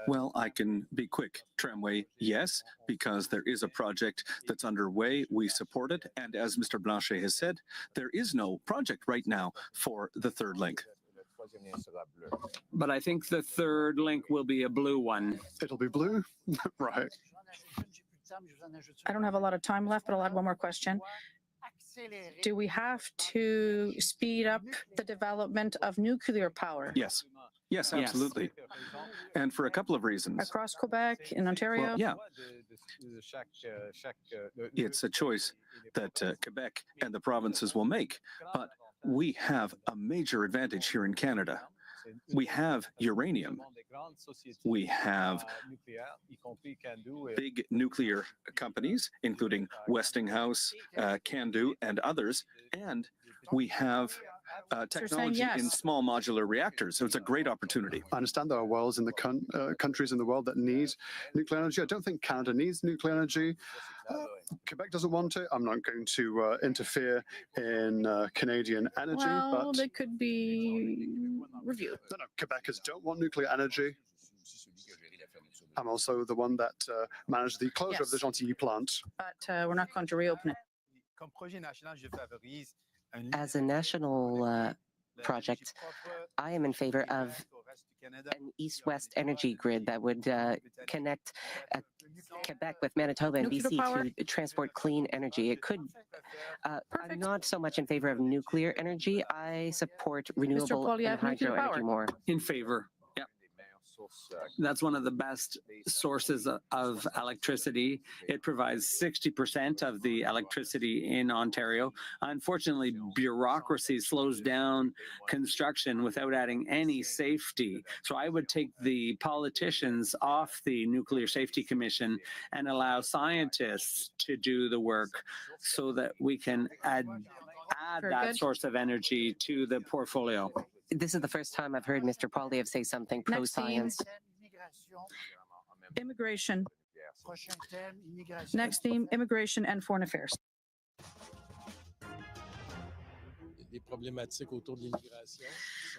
Well, I can be quick. Tramway, yes, because there is a project that's underway. We support it. And as Mr. Blanchet has said, there is no project right now for the third link. But I think the third link will be a blue one. It'll be blue? Right. I don't have a lot of time left, but I'll add one more question. Do we have to speed up the development of nuclear power? Yes. Yes, absolutely. And for a couple of reasons. Across Quebec, in Ontario? Well, yeah. It's a choice that Quebec and the provinces will make. But we have a major advantage here in Canada. We have uranium. We have big nuclear companies, including Westinghouse, Candu, and others. And we have technology in small modular reactors. So it's a great opportunity. I understand there are worlds in the countries in the world that need nuclear energy. I don't think Canada needs nuclear energy. Quebec doesn't want it. I'm not going to interfere in Canadian energy. Well, but they could be reviewed. No, Quebecers don't want nuclear energy. I'm also the one that managed the closure of the Gentilly plant. But we're not going to reopen it. As a national project. I am in favor of an east-west energy grid that would connect Quebec with Manitoba and Nuclear BC power. to transport clean energy. It could, I'm not so much in favor of nuclear energy. I support renewable and Poilievre, nuclear hydro power. energy more. In favor. Yep. That's one of the best sources of electricity. It provides 60% of the electricity in Ontario. Unfortunately, bureaucracy slows down construction without adding any safety. So I would take the politicians off the Nuclear Safety Commission and allow scientists to do the work so that we can add Very that good. source of energy to the portfolio. This is the first time I've heard Mr. Poilievre say something pro-science. Immigration. Prochain thème, immigration. Next theme, immigration and foreign affairs.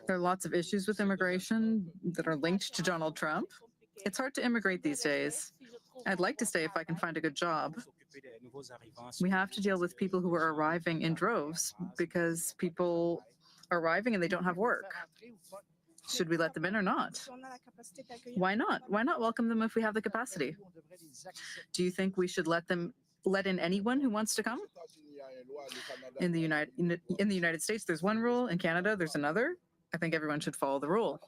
There are lots of issues with immigration that are linked to Donald Trump. It's hard to immigrate these days. I'd like to stay if I can find a good job. We have to deal with people who are arriving in droves because people are arriving and they don't have work. Should we let them in or not? Why not? Why not welcome them if we have the capacity? Do you think we should let in anyone who wants to come? In the United States, there's one rule. In Canada, there's another. I think everyone should follow the rule.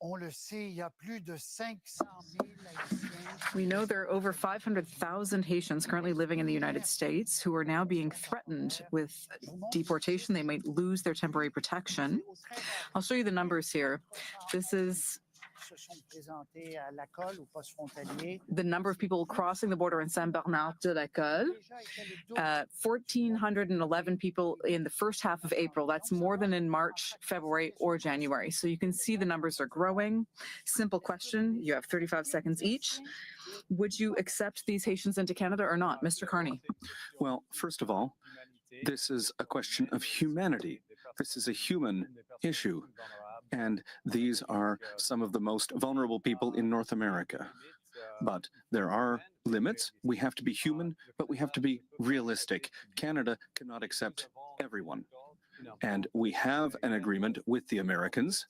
On le sait, il y a plus de 500,000 Haïtiens. We know there are over 500,000 Haitians currently living in the United States who are now being threatened with deportation. They might lose their temporary protection. I'll show you the numbers here. This is Se sont présentés à l'ACOL, au poste frontalier. the number of people crossing the border in Saint-Bernard-de-la-Colle. 1,411 people in the first half of April. That's more than in March, February, or January. So you can see the numbers are growing. Simple question. You have 35 seconds each. Would you accept these Haitians into Canada or not? Mr. Carney. Well, first of all, this is a question of humanity. This is a human issue. And these are some of the most vulnerable people in North America. But there are limits. We have to be human, but we have to be realistic. Canada cannot accept everyone. And we have an agreement with the Americans,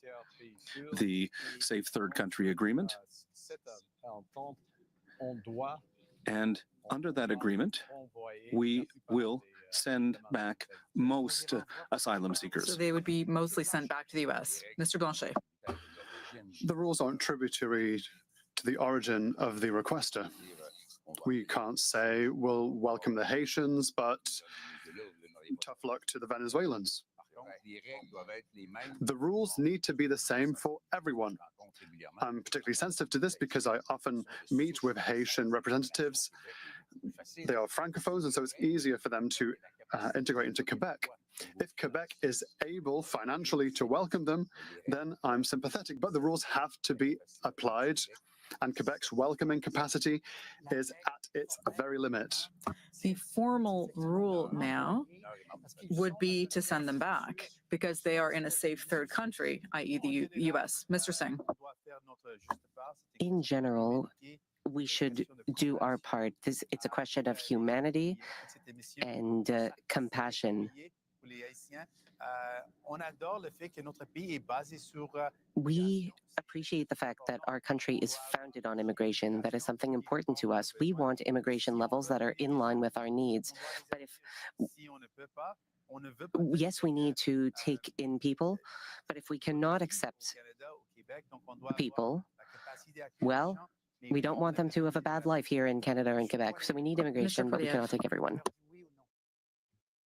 the Safe Third Country Agreement. And under that agreement, we will send back most asylum So seekers. they would be mostly sent back to the U.S. Mr. Blanchet. The rules aren't tributary to the origin of the requester. We can't say we'll welcome the Haitians, but tough luck to the Venezuelans. The rules need to be the same for everyone. I'm particularly sensitive to this because I often meet with Haitian representatives. They are francophones, and so it's easier for them to integrate into Quebec. If Quebec is able financially to welcome them, then I'm sympathetic. But the rules have to be applied, and Quebec's welcoming capacity is at its very limit. The formal rule now would be to send them back because they are in a safe third country, i.e. the U.S. Mr. Singh. In general, we should do our part. It's a question of humanity and compassion. We appreciate the fact that our country is founded on immigration. That is something important to us. We want immigration levels that are in line with our needs. But yes, we need to take in people, but if we cannot accept people, well, we don't want them to have a bad life here in Canada or in Quebec. So we need immigration, but we cannot take everyone.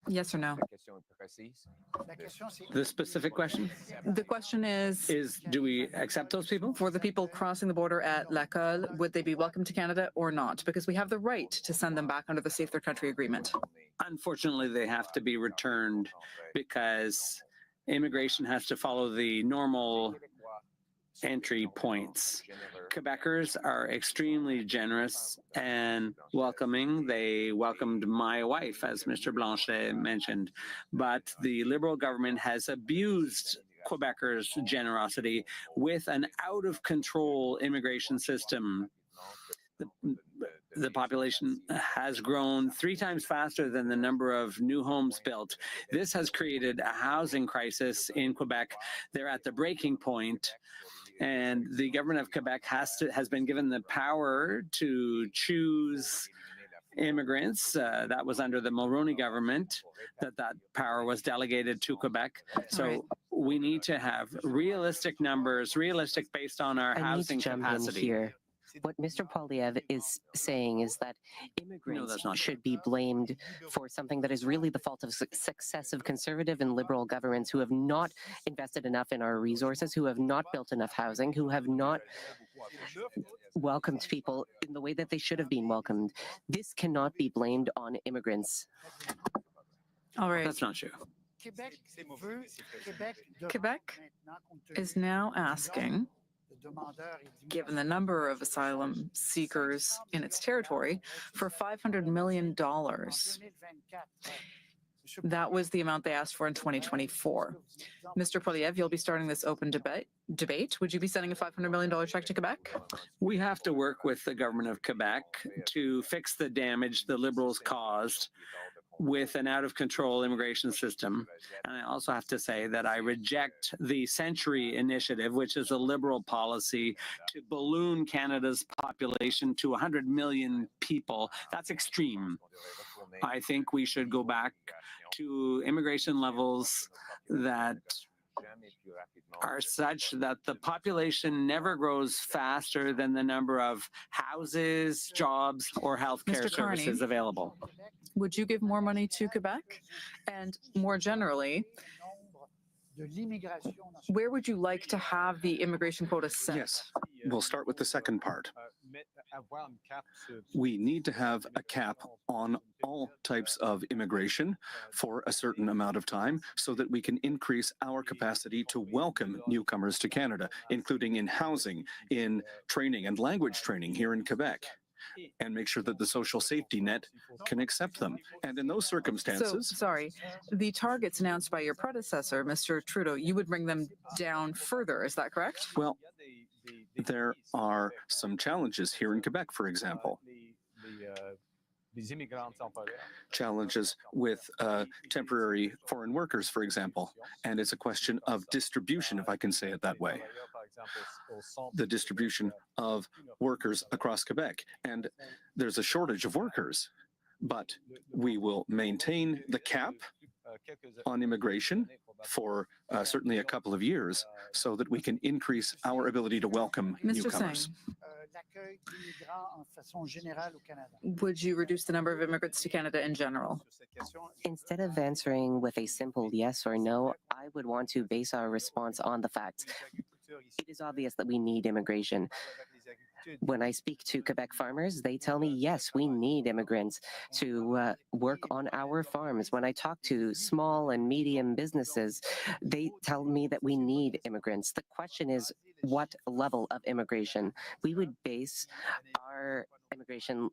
Yes or no? The specific question The question is, do we accept those people? for the people crossing the border at La Colle, would they be welcome to Canada or not? Because we have the right to send them back under the Safe Third Country Agreement. Unfortunately, they have to be returned because immigration has to follow the normal entry points. Quebecers are extremely generous and welcoming. They welcomed my wife, as Mr. Blanchet mentioned, but the Liberal government has abused Quebecers' generosity with an out-of-control immigration system. the population has grown 3 times faster than the number of new homes built. This has created a housing crisis in Quebec. They're at the breaking point, and the government of Quebec has been given the power to choose immigrants. That was under the Mulroney government that power was delegated to Quebec. So we need to have realistic numbers, realistic based on our housing capacity. Here. What Mr. Poilievre is saying is that immigrants should be blamed for something that is really the fault of successive conservative and liberal governments who have not invested enough in our resources, who have not built enough housing, who have not welcomed people in the way that they should have been welcomed. This cannot be blamed on immigrants. All right. That's not true. Quebec is now asking, given the number of asylum seekers in its territory, for $500 million. That was the amount they asked for in 2024. Mr. Poilievre, you'll be starting this open debate. Would you be sending a $500 million check to Quebec? We have to work with the government of Quebec to fix the damage the Liberals caused with an out-of-control immigration system. And I also have to say that I reject the Century Initiative, which is a Liberal policy to balloon Canada's population to 100 million people. That's extreme. I think we should go back to immigration levels that are such that the population never grows faster than the number of houses, jobs, or healthcare services available. Would you give more money to Quebec? And more generally, where would you like to have the immigration quota set? Yes, we'll start with the second part. We need to have a cap on all types of immigration for a certain amount of time so that we can increase our capacity to welcome newcomers to Canada, including in housing, in training and language training here in Quebec, and make sure that the social safety net can accept them. And in those circumstances... So, sorry, the targets announced by your predecessor, Mr. Trudeau, you would bring them down further, is that correct? Well, there are some challenges here in Quebec, for example. Challenges with temporary foreign workers, for example. And it's a question of distribution, if I can say it that way. The distribution of workers across Quebec. And there's a shortage of workers. But we will maintain the cap on immigration for certainly a couple of years so that we can increase our ability to welcome newcomers. Would you reduce the number of immigrants to Canada in general? Instead of answering with a simple yes or no, I would want to base our response on the facts. It is obvious that we need immigration. When I speak to Quebec farmers, they tell me, yes, we need immigrants to work on our farms. When I talk to small and medium businesses, they tell me that we need immigrants. The question is, what level of immigration? We would base our immigration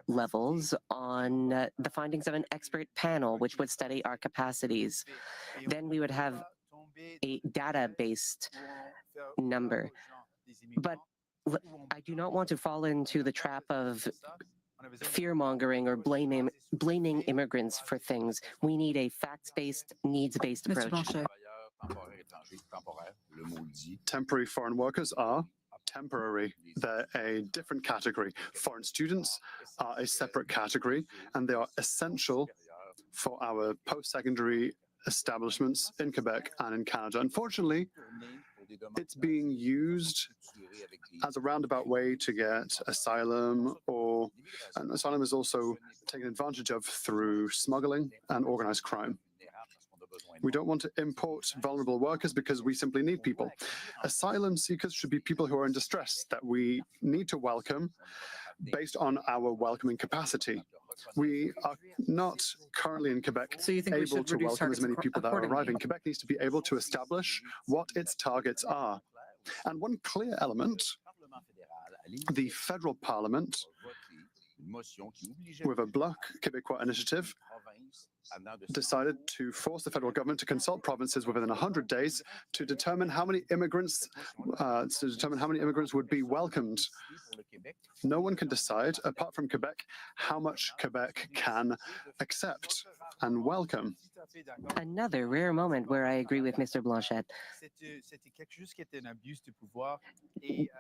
levels on the findings of an expert panel, which would study our capacities. Then we would have a data-based number. But I do not want to fall into the trap of fear-mongering or blaming immigrants for things. We need a facts-based, needs-based approach. Temporary foreign workers are temporary. They're a different category. Foreign students are a separate category, and they are essential for our post-secondary establishments in Quebec and in Canada. Unfortunately, it's being used as a roundabout way to get asylum, and asylum is also taken advantage of through smuggling and organized crime. We don't want to import vulnerable workers because we simply need people. Asylum seekers should be people who are in distress that we need to welcome based on our welcoming capacity. We are not currently in Quebec able to welcome as many people that are arriving. Quebec needs to be able to establish what its targets are. And one clear element, the federal parliament, with a Bloc Québécois initiative, decided to force the federal government to consult provinces within 100 days to determine how many immigrants would be welcomed. No one can decide, apart from Quebec, how much Quebec can accept and welcome. Another rare moment where I agree with Mr. Blanchet.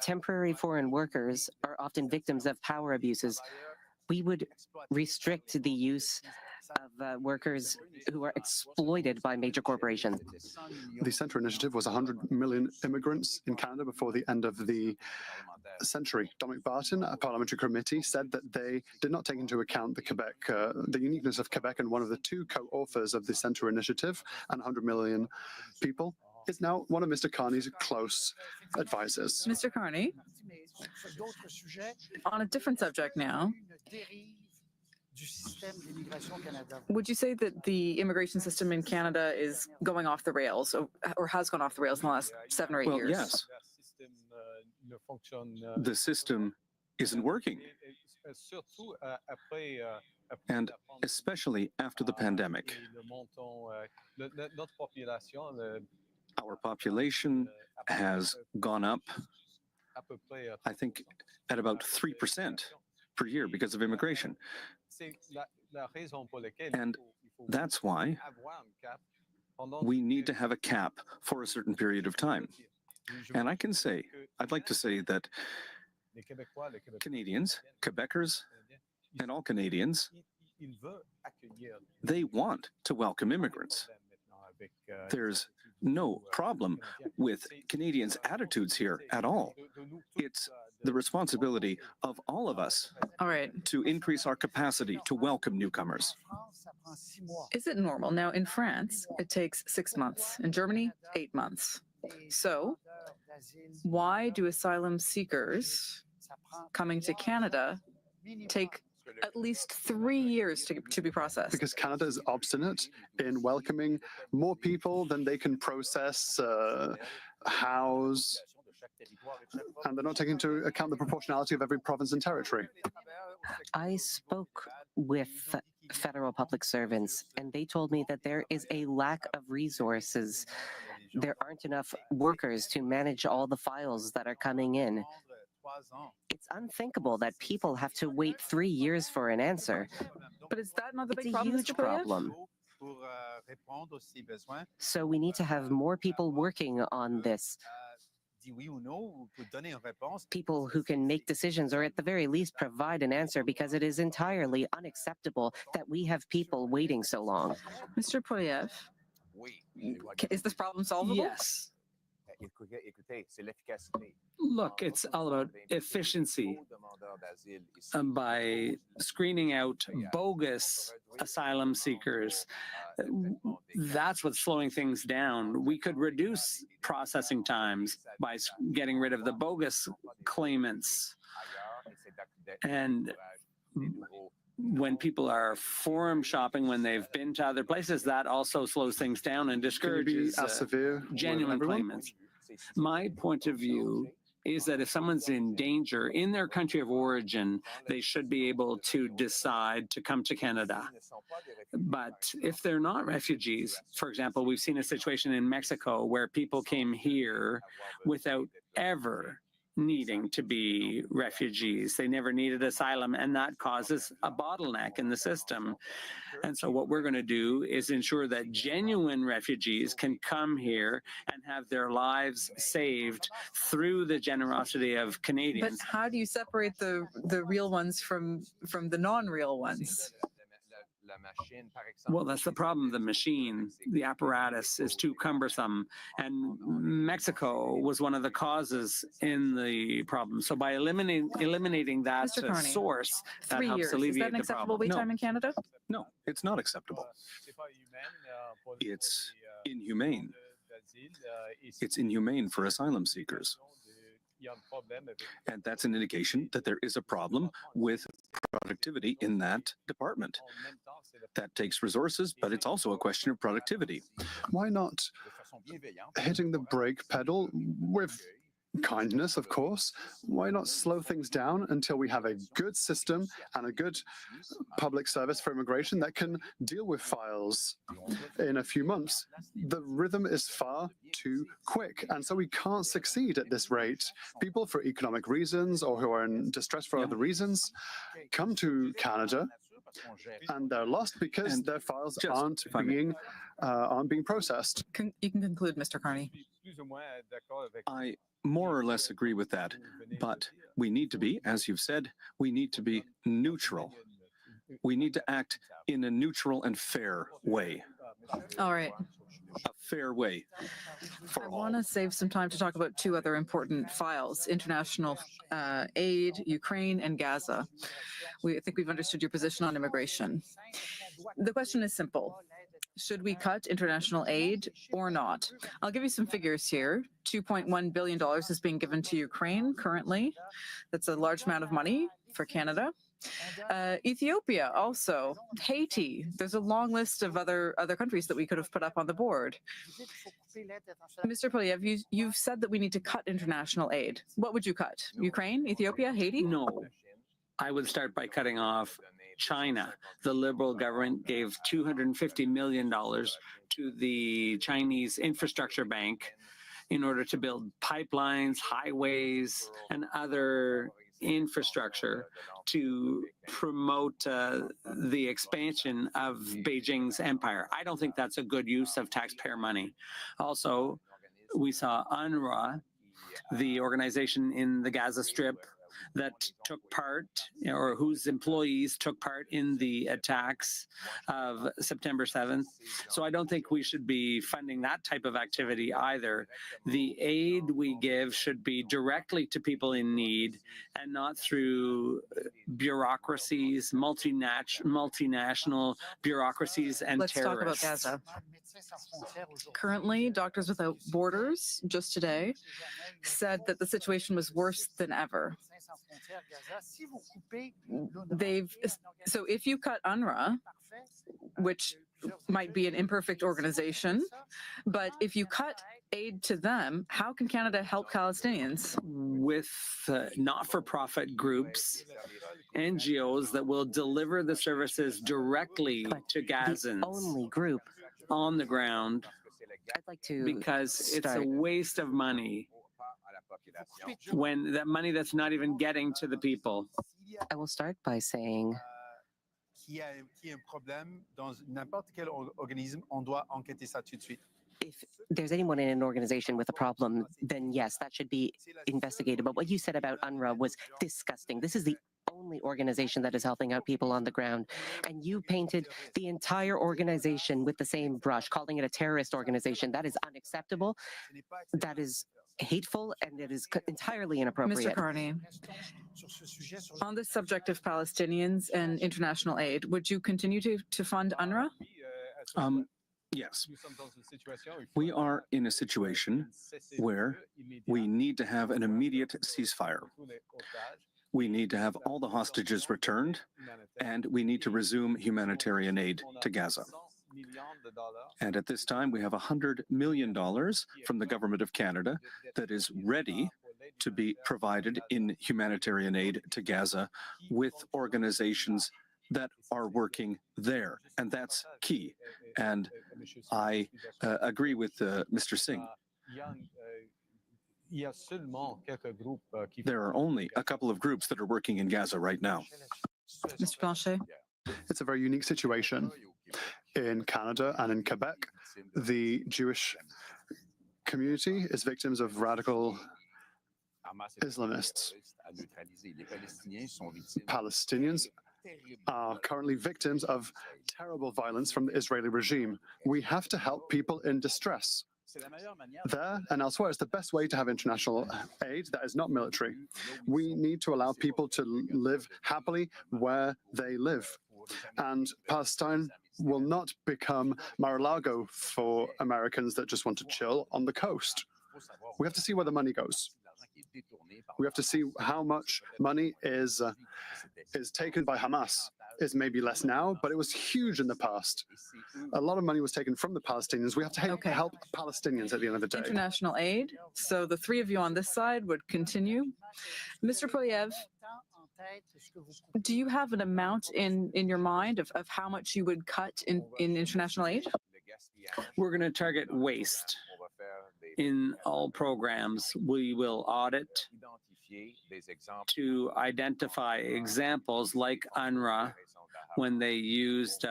Temporary foreign workers are often victims of power abuses. We would restrict the use of workers who are exploited by major corporations. The Centre Initiative was 100 million immigrants in Canada before the end of the century. Dominic Barton, a parliamentary committee, said that they did not take into account the uniqueness of Quebec, and one of the two co-authors of the Centre Initiative and 100 million people is now one of Mr. Carney's close advisors. Mr. Carney, on a different subject now, would you say that the immigration system in Canada is going off the rails, or has gone off the rails in the last 7 or 8 years? Yes. The system isn't working. And especially after the pandemic. Our population has gone up, I think, at about 3% per year because of immigration. And that's why we need to have a cap for a certain period of time. And I'd like to say that Canadians, Quebecers, and all Canadians, they want to welcome immigrants. There's no problem with Canadians' attitudes here at all. It's the responsibility of all of us to increase our capacity to welcome newcomers. Is it normal? Now, in France, it takes 6 months. In Germany, 8 months. So why do asylum seekers coming to Canada take at least 3 years to be processed? Because Canada is obstinate in welcoming more people than they can process, house, and they're not taking into account the proportionality of every province and territory. I spoke with federal public servants, and they told me that there is a lack of resources. There aren't enough workers to manage all the files that are coming in. It's unthinkable that people have to wait 3 years for an answer. But is that not the big It's a problem, huge Mr. Poilievre? problem. So we need to have more people working on this. People who can make decisions, or at the very least provide an answer, because it is entirely unacceptable that we have people waiting so long. Mr. Poilievre, is this problem solvable? Yes. Look, it's all about efficiency. By screening out bogus asylum seekers, that's what's slowing things down. We could reduce processing times by getting rid of the bogus claimants. And when people are forum shopping, when they've been to other places, that also slows things down and discourages genuine claimants. My point of view is that if someone's in danger in their country of origin, they should be able to decide to come to Canada. But if they're not refugees, for example, we've seen a situation in Mexico where people came here without ever needing to be refugees. They never needed asylum, and that causes a bottleneck in the system. And so what we're going to do is ensure that genuine refugees can come here and have their lives saved through the generosity of Canadians. But how do you separate the real ones from the non-real ones? Well, that's the problem. The machine, the apparatus is too cumbersome. And Mexico was one of the causes in the problem. So by eliminating that source, that helps alleviate the problem. Is that an acceptable wait time in Canada? No, it's not acceptable. It's inhumane. It's inhumane for asylum seekers. And that's an indication that there is a problem with productivity in that department. That takes resources, but it's also a question of productivity. Why not hitting the brake pedal with kindness, of course. Why not slow things down until we have a good system and a good public service for immigration that can deal with files in a few months? The rhythm is far too quick, and so we can't succeed at this rate. People, for economic reasons or who are in distress for other reasons, come to Canada and they're lost because their files aren't being processed. You can conclude, Mr. Carney. I more or less agree with that, but we need to be, as you've said, we need to be neutral. We need to act in a neutral and fair way. All right. A fair way for I all. want to save some time to talk about two other important files, international aid, Ukraine, and Gaza. I think we've understood your position on immigration. The question is simple. Should we cut international aid or not? I'll give you some figures here. $2.1 billion is being given to Ukraine currently. That's a large amount of money for Canada. Ethiopia also, Haiti. There's a long list of other countries that we could have put up on the board. Mr. Poilievre, you've said that we need to cut international aid. What would you cut? Ukraine, Ethiopia, Haiti? No, I would start by cutting off China. The Liberal government gave $250 million to the Chinese Infrastructure Bank in order to build pipelines, highways, and other infrastructure to promote the expansion of Beijing's empire. I don't think that's a good use of taxpayer money. Also, we saw UNRWA, the organization in the Gaza Strip that took part, or whose employees took part in the attacks of September 7th. So I don't think we should be funding that type of activity either. The aid we give should be directly to people in need and not through bureaucracies, multinational bureaucracies and Let's terrorists. talk about Gaza. Currently, Doctors Without Borders, just today, said that the situation was worse than ever. So if you cut UNRWA, which might be an imperfect organization, but if you cut aid to them, how can Canada help Palestinians? With not-for-profit groups, NGOs that will deliver the services directly to Gazans. The only group on the ground, I'd like to because it's a start. waste of money when that money that's not even getting to the people. I will start by saying qu'il y a un problème dans n'importe quel organisme, on doit enquêter ça tout de suite. if there's anyone in an organization with a problem, then yes, that should be investigated. But what you said about UNRWA was disgusting. This is the only organization that is helping out people on the ground. And you painted the entire organization with the same brush, calling it a terrorist organization. That is unacceptable. That is hateful, and it is entirely inappropriate. Mr. Carney, on the subject of Palestinians and international aid, would you continue to fund UNRWA? Yes. We are in a situation where we need to have an immediate ceasefire. We need to have all the hostages returned, and we need to resume humanitarian aid to Gaza. And at this time, we have $100 million from the Government of Canada that is ready to be provided in humanitarian aid to Gaza with organizations that are working there. And that's key. And I agree with Mr. Singh. There are only a couple of groups that are working in Gaza right now. Mr. Blanchet? It's a very unique situation. In Canada and in Quebec, the Jewish community is victims of radical Islamists. Palestinians are currently victims of terrible violence from the Israeli regime. We have to help people in distress. There and elsewhere, it's the best way to have international aid that is not military. We need to allow people to live happily where they live. And Palestine will not become Mar-a-Lago for Americans that just want to chill on the coast. We have to see where the money goes. We have to see how much money is taken by Hamas is maybe less now, but it was huge in the past. A lot of money was taken from the Palestinians. We have to Okay. help Palestinians at the end of the day. International aid. So the three of you on this side would continue. Mr. Poilievre, do you have an amount in your mind of how much you would cut in international aid? We're going to target waste in all programs. We will audit to identify examples like UNRWA when they used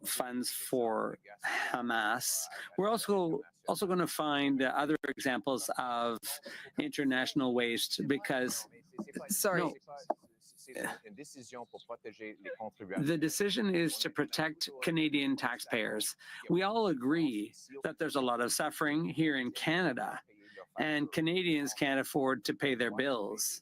funds for Hamas. We're also going to find other examples of international waste because Sorry. the decision is to protect Canadian taxpayers. We all agree that there's a lot of suffering here in Canada, and Canadians can't afford to pay their bills.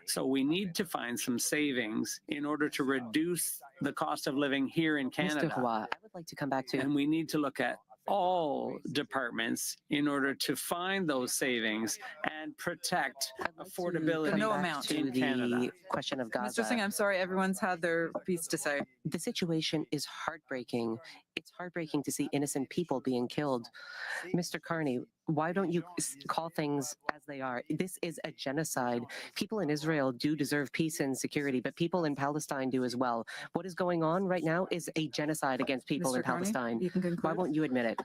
So we need to find some savings in order to reduce the cost of living here in Canada. Mr. Roy, I would like to come back to And we need to look at all departments in order to find those savings and protect affordability no amount in the Canada. question of Gaza. Mr. Singh, I'm sorry, everyone's had their piece to say. The situation is heartbreaking. It's heartbreaking to see innocent people being killed. Mr. Carney, why don't you call things as they are? This is a genocide. People in Israel do deserve peace and security, but people in Palestine do as well. What is going on right now is a genocide against people in Mr. Carney, Palestine. you can conclude. Why won't you admit it?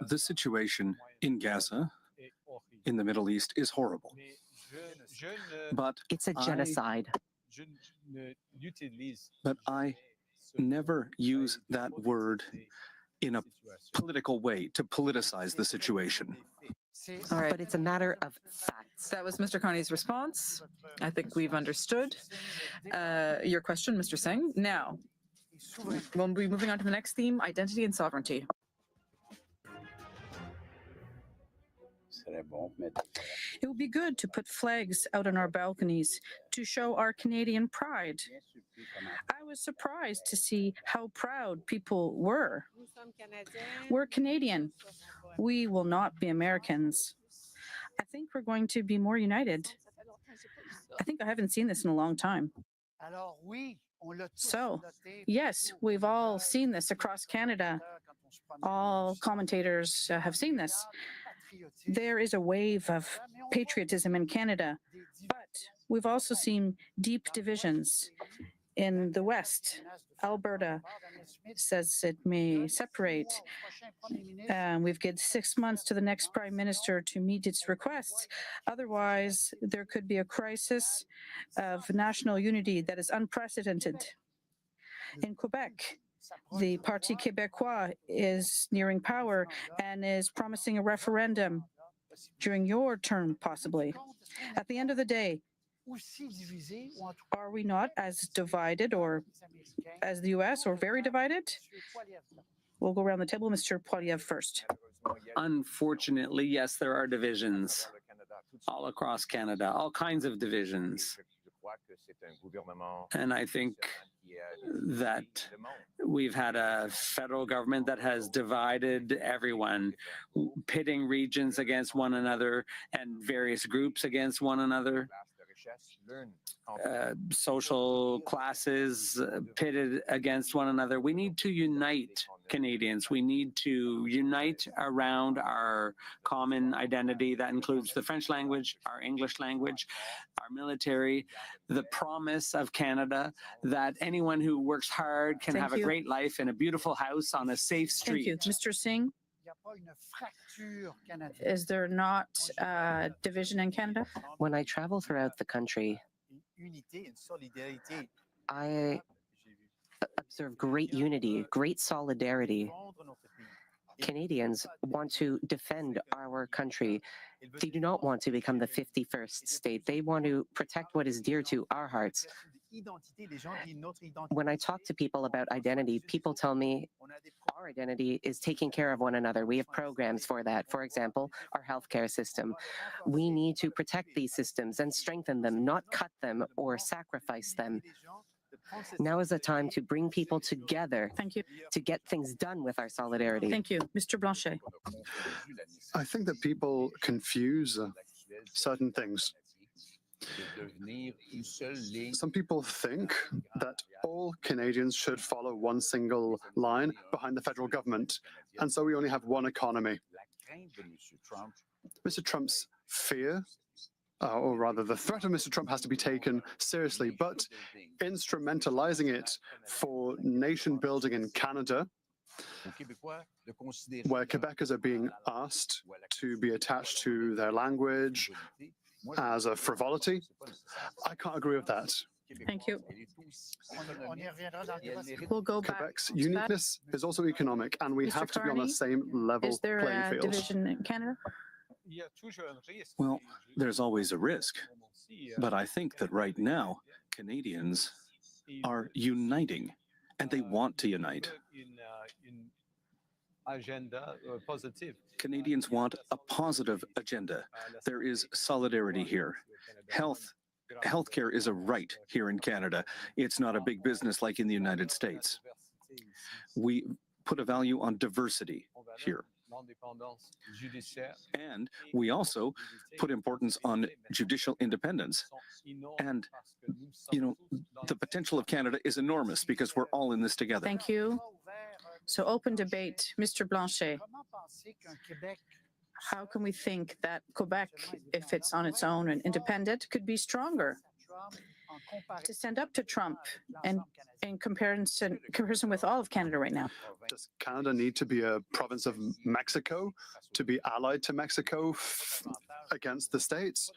The situation in Gaza, in the Middle East, is horrible. But It's a genocide. But I never use that word in a political way to politicize the situation. All right. But it's a matter of facts. That was Mr. Carney's response. I think we've understood your question, Mr. Singh. Now, we'll be moving on to the next theme, identity and sovereignty. It would be good to put flags out on our balconies to show our Canadian pride. I was surprised to see how proud people were. We're Canadian. We will not be Americans. I think we're going to be more united. I think I haven't seen this in a long time. So, yes, we've all seen this across Canada. All commentators have seen this. There is a wave of patriotism in Canada, but we've also seen deep divisions in the West. Alberta says it may separate. We've got 6 months to the next prime minister to meet its requests. Otherwise, there could be a crisis of national unity that is unprecedented. In Quebec, the Parti Québécois is nearing power and is promising a referendum during your term, possibly. At the end of the day, are we not as divided or as the U.S. or very divided? We'll go around the table. Mr. Poilievre first. Unfortunately, yes, there are divisions all across Canada, all kinds of divisions. And I think that we've had a federal government that has divided everyone, pitting regions against one another and various groups against one another. Social classes pitted against one another. We need to unite Canadians. We need to unite around our common identity that includes the French language, our English language, our military, the promise of Canada that anyone who works hard can have a great life in a beautiful house on a safe street. Thank you. Mr. Singh? Is there not division in Canada? When I travel throughout the country, I observe great unity, great solidarity. Canadians want to defend our country. They do not want to become the 51st state. They want to protect what is dear to our hearts. When I talk to people about identity, people tell me our identity is taking care of one another. We have programs for that. For example, our healthcare system. We need to protect these systems and strengthen them, not cut them or sacrifice them. Now is the time to bring people together. Thank you. To get things done with our solidarity. Thank you. Mr. Blanchet. I think that people confuse certain things. Some people think that all Canadians should follow one single line behind the federal government, and so we only have one economy. Mr. Trump's fear, or rather the threat of Mr. Trump, has to be taken seriously, but instrumentalizing it for nation building in Canada, where Quebecers are being asked to be attached to their language as a frivolity, I can't agree with that. Thank you. On y reviendra dans le débat. We'll go back Quebec's to that. uniqueness is also economic, and we Mr. have to be on Carney, the same level Is there playing a field. division in Canada? Well, there's always a risk. But I think that right now, Canadians are uniting, and they want to unite. Canadians want a positive agenda. There is solidarity here. Healthcare is a right here in Canada. It's not a big business like in the United States. We put a value on diversity here. And we also put importance on judicial independence. And, you know, the potential of Canada is enormous because we're all in this together. Thank you. So open debate. Mr. Blanchet, Comment penser qu'un Québec how can we think that Quebec, if it's on its own and independent, could be stronger to stand up to Trump and in comparison with all of Canada right now? Does Canada need to be a province of Mexico to be allied to Mexico against the states?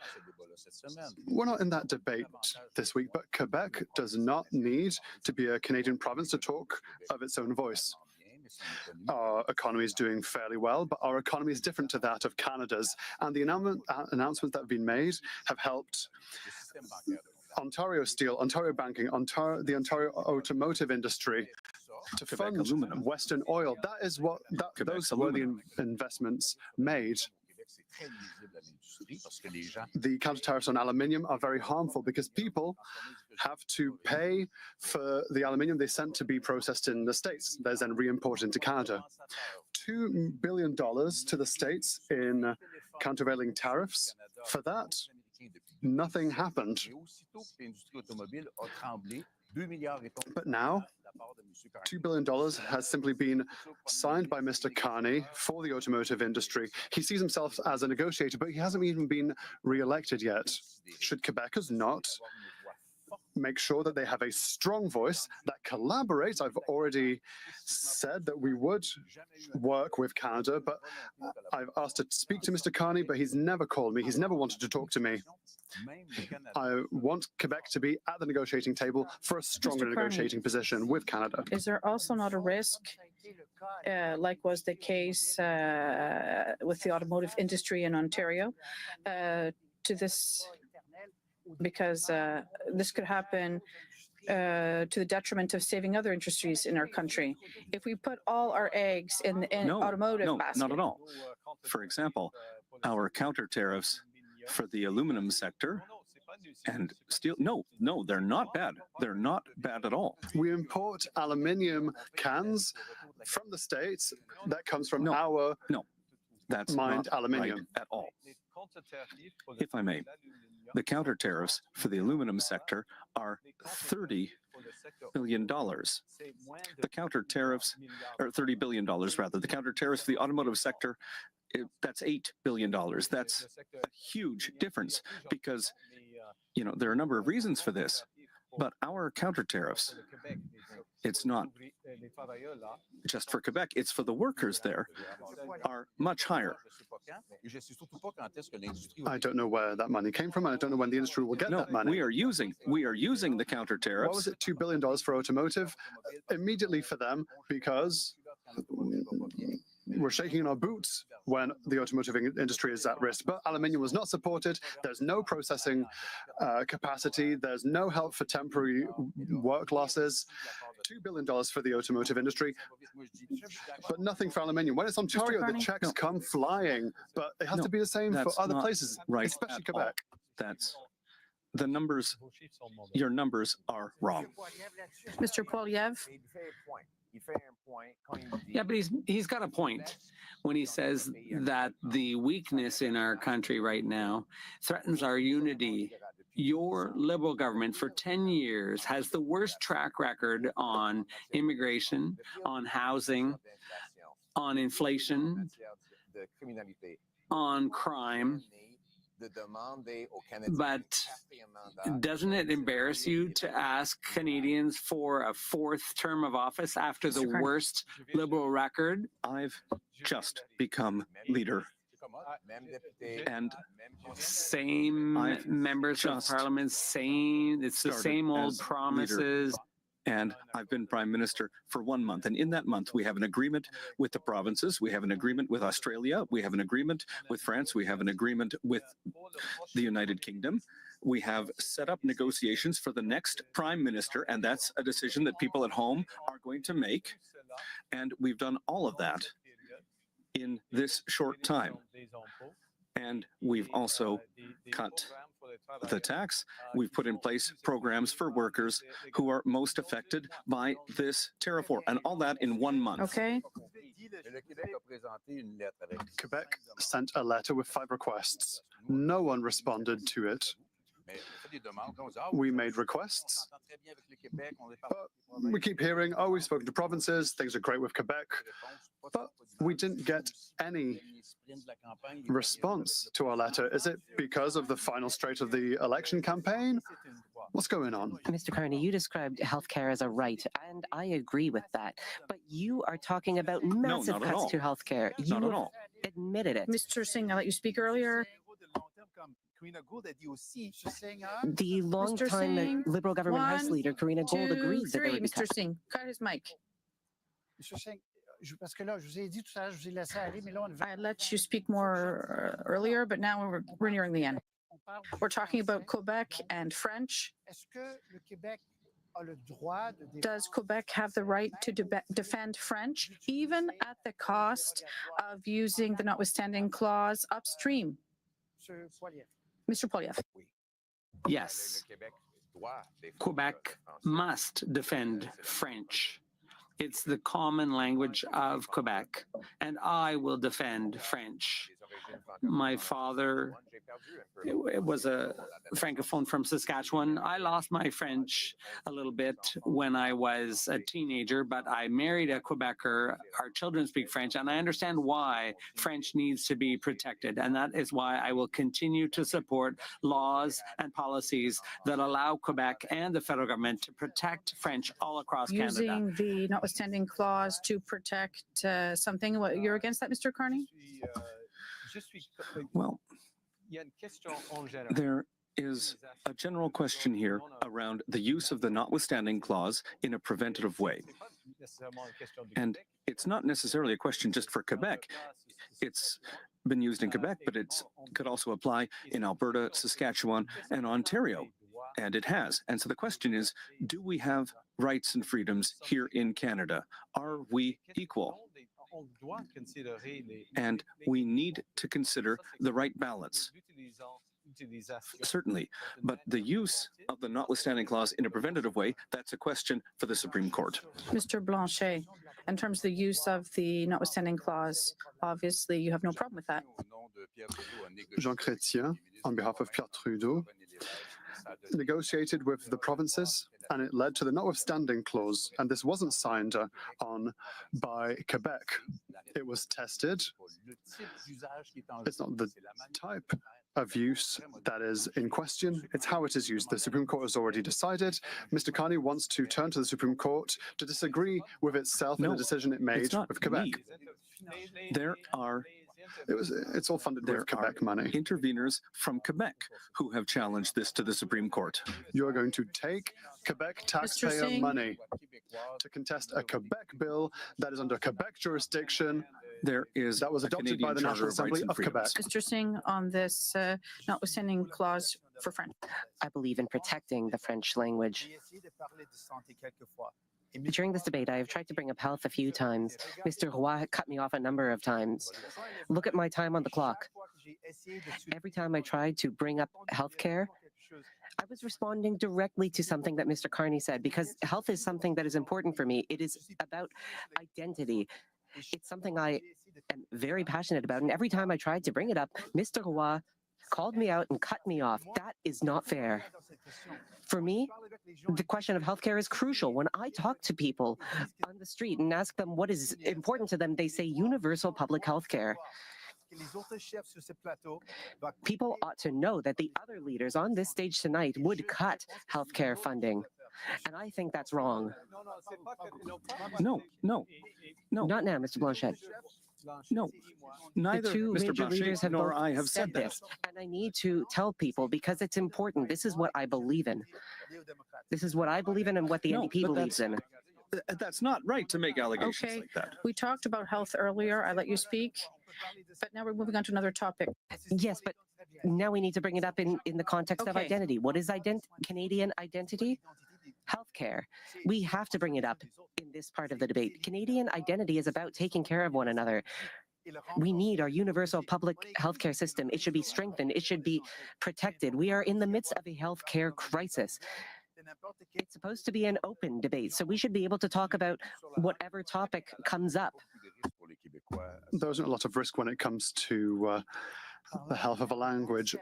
We're not in that debate this week, but Quebec does not need to be a Canadian province to talk of its own voice. Our economy is doing fairly well, but our economy is different to that of Canada's, and the announcements that have been made have helped Ontario Steel, Ontario Banking, the Ontario automotive industry to fund Aluminum. Western Oil. That is what those were the investments made. The counter tariffs on aluminium are very harmful because people have to pay for the aluminium they sent to be processed in the States. There's then re-imported into Canada. $2 billion to the States in countervailing tariffs. For that, nothing happened. But now, $2 billion has simply been signed by Mr. Carney for the automotive industry. He sees himself as a negotiator, but he hasn't even been re-elected yet. Should Quebecers not make sure that they have a strong voice that collaborates? I've already said that we would work with Canada, but I've asked to speak to Mr. Carney, but he's never called me. He's never wanted to talk to me. I want Quebec to be at the negotiating table for a stronger negotiating position with Canada. Is there also not a risk, like was the case with the automotive industry in Ontario, to this, because this could happen to the detriment of saving other industries in our country? If we put all our eggs in the automotive basket. Not at all. For example, our counter tariffs for the aluminum sector and steel, no, they're not bad. They're not bad at all. We import aluminium cans from the States that comes from our That's mined not aluminium right at all. If I may, the counter tariffs for the aluminum sector are $30 billion. The counter tariffs, or $30 billion rather, the counter tariffs for the automotive sector, that's $8 billion. That's a huge difference because, you know, there are a number of reasons for this, but our counter tariffs, it's not just for Quebec, it's for the workers there, are much higher. I don't know where that money came from, and I don't know when the industry will get that money. We are using the counter tariffs. What was it, $2 billion for automotive? Immediately for them, because we're shaking in our boots when the automotive industry is at risk. But aluminium was not supported. There's no processing capacity. There's no help for temporary work losses. $2 billion for the automotive industry, but nothing for aluminium. When it's Ontario, the checks come flying, but it has to be the same for other places, right, especially Quebec. That's the numbers. Your numbers are wrong. Mr. Poilievre? Yeah, but he's got a point when he says that the weakness in our country right now threatens our unity your Liberal government for 10 years has the worst track record on immigration, on housing, on inflation, on crime. But doesn't it embarrass you to ask Canadians for a fourth term of office after the worst Liberal record? I've just become leader. And same members of parliament, it's the same old promises. Leader. And I've been Prime Minister for 1 month. And in that month, we have an agreement with the provinces. We have an agreement with Australia. We have an agreement with France. We have an agreement with the United Kingdom. We have set up negotiations for the next Prime Minister, and that's a decision that people at home are going to make. And we've done all of that in this short time. And we've also cut the tax. We've put in place programs for workers who are most affected by this tariff war, and all that in 1 month. Okay. Quebec sent a letter with 5 requests. No one responded to it. We made requests, but we keep hearing, oh, we've spoken to provinces, things are great with Quebec, but we didn't get any response to our letter. Is it because of the final straight of the election campaign? What's going on? Mr. Carney, you described healthcare as a right, and I agree with that. But you are talking about massive cuts to healthcare. You Not at all. admitted it. Mr. Singh, I let you speak earlier. The long-time Liberal government House Leader, Karina Gould, agrees that there would be Mr. cuts. Singh, cut his mic. Monsieur Singh, parce que là, je vous ai dit tout à l'heure, je vous ai laissé aller, mais là, on I let you speak more earlier, but now we're nearing the end. We're talking about Quebec and French. Does Quebec have the right to defend French, even at the cost of using the notwithstanding clause upstream? Mr. Poilievre. Yes. Quebec must defend French. It's the common language of Quebec, and I will defend French. My father was a francophone from Saskatchewan. I lost my French a little bit when I was a teenager, but I married a Quebecer. Our children speak French, and I understand why French needs to be protected. And that is why I will continue to support laws and policies that allow Quebec and the federal government to protect French all across Canada. Using the notwithstanding clause to protect something. You're against that, Mr. Carney? Well, there is a general question here around the use of the notwithstanding clause in a preventative way. And it's not necessarily a question just for Quebec. It's been used in Quebec, but it could also apply in Alberta, Saskatchewan, and Ontario. And it has. And so the question is, do we have rights and freedoms here in Canada? Are we equal? And we need to consider the right balance. Certainly, but the use of the notwithstanding clause in a preventative way, that's a question for the Supreme Court. Mr. Blanchet, in terms of the use of the notwithstanding clause, obviously you have no problem with that. Jean Chrétien, on behalf of Pierre Trudeau, negotiated with the provinces, and it led to the notwithstanding clause, and this wasn't signed on by Quebec. It was tested. It's not the type of use that is in question, it's how it is used. The Supreme Court has already decided. Mr. Carney wants to turn to the Supreme Court to disagree with itself in the decision it made with Quebec. It's all funded with Quebec money. Interveners from Quebec who have challenged this to the Supreme Court. You are going to take Quebec taxpayer money to contest a Quebec bill that is under Quebec jurisdiction. That was adopted by the National Assembly of Quebec. Mr. Singh, on this notwithstanding clause for French. I believe in protecting the French language. During this debate, I have tried to bring up health a few times. Mr. Roy cut me off a number of times. Look at my time on the clock. Every time I tried to bring up healthcare, I was responding directly to something that Mr. Carney said, because health is something that is important for me. It is about identity. It's something I am very passionate about. And every time I tried to bring it up, Mr. Roy called me out and cut me off. That is not fair. For me, the question of healthcare is crucial. When I talk to people on the street and ask them what is important to them, they say universal public healthcare. People ought to know that the other leaders on this stage tonight would cut healthcare funding. And I think that's wrong. No. Not now, Mr. Blanchet. No. The Neither two Mr. major leaders Blanchet have nor both I have said that. this, and I need to tell people because it's important. This is what I believe in. This is what I believe in and what the No, NDP but believes in. That's not right to make allegations Okay. like that. We talked about health earlier. I let you speak, but now we're moving on to another topic. Yes, but now we need to bring it up in the context of Okay. identity. What is Canadian identity? Healthcare. We have to bring it up in this part of the debate. Canadian identity is about taking care of one another. We need our universal public healthcare system. It should be strengthened. It should be protected. We are in the midst of a healthcare crisis. It's supposed to be an open debate, so we should be able to talk about whatever topic comes up. There isn't a lot of risk when it comes to the health of a language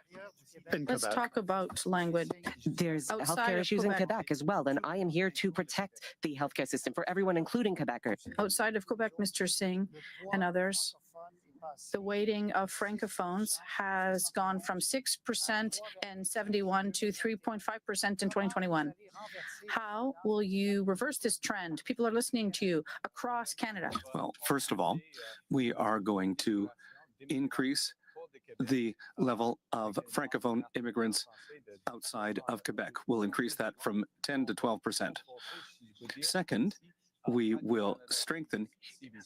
in Let's Quebec. talk about language. There's Outside healthcare of issues in Quebec. Quebec as well, and I am here to protect the healthcare system for everyone, including Quebecers. Outside of Quebec, Mr. Singh and others, the weighting of francophones has gone from 6% in 71 to 3.5% in 2021. How will you reverse this trend? People are listening to you across Canada. Well, first of all, we are going to increase the level of Francophone immigrants outside of Quebec. We'll increase that from 10 to 12%. Second, we will strengthen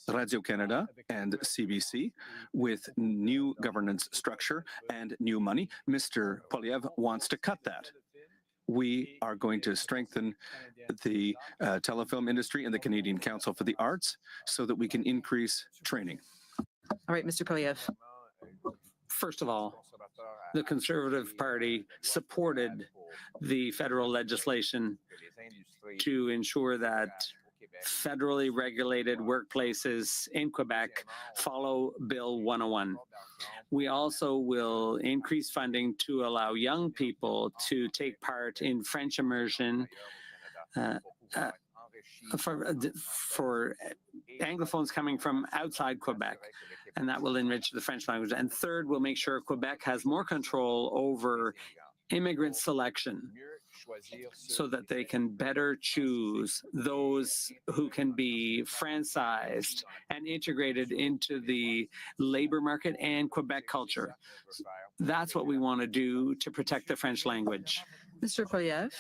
Radio-Canada and CBC with new governance structure and new money. Mr. Poilievre wants to cut that. We are going to strengthen the telefilm industry and the Canadian Council for the Arts so that we can increase training. All right, Mr. Poilievre. First of all, the Conservative Party supported the federal legislation to ensure that federally regulated workplaces in Quebec follow Bill 101. We also will increase funding to allow young people to take part in French immersion for Anglophones coming from outside Quebec, and that will enrich the French language. And third, we'll make sure Quebec has more control over immigrant selection so that they can better choose those who can be franchised and integrated into the labor market and Quebec culture. That's what we want to do to protect the French language. Mr. Poilievre,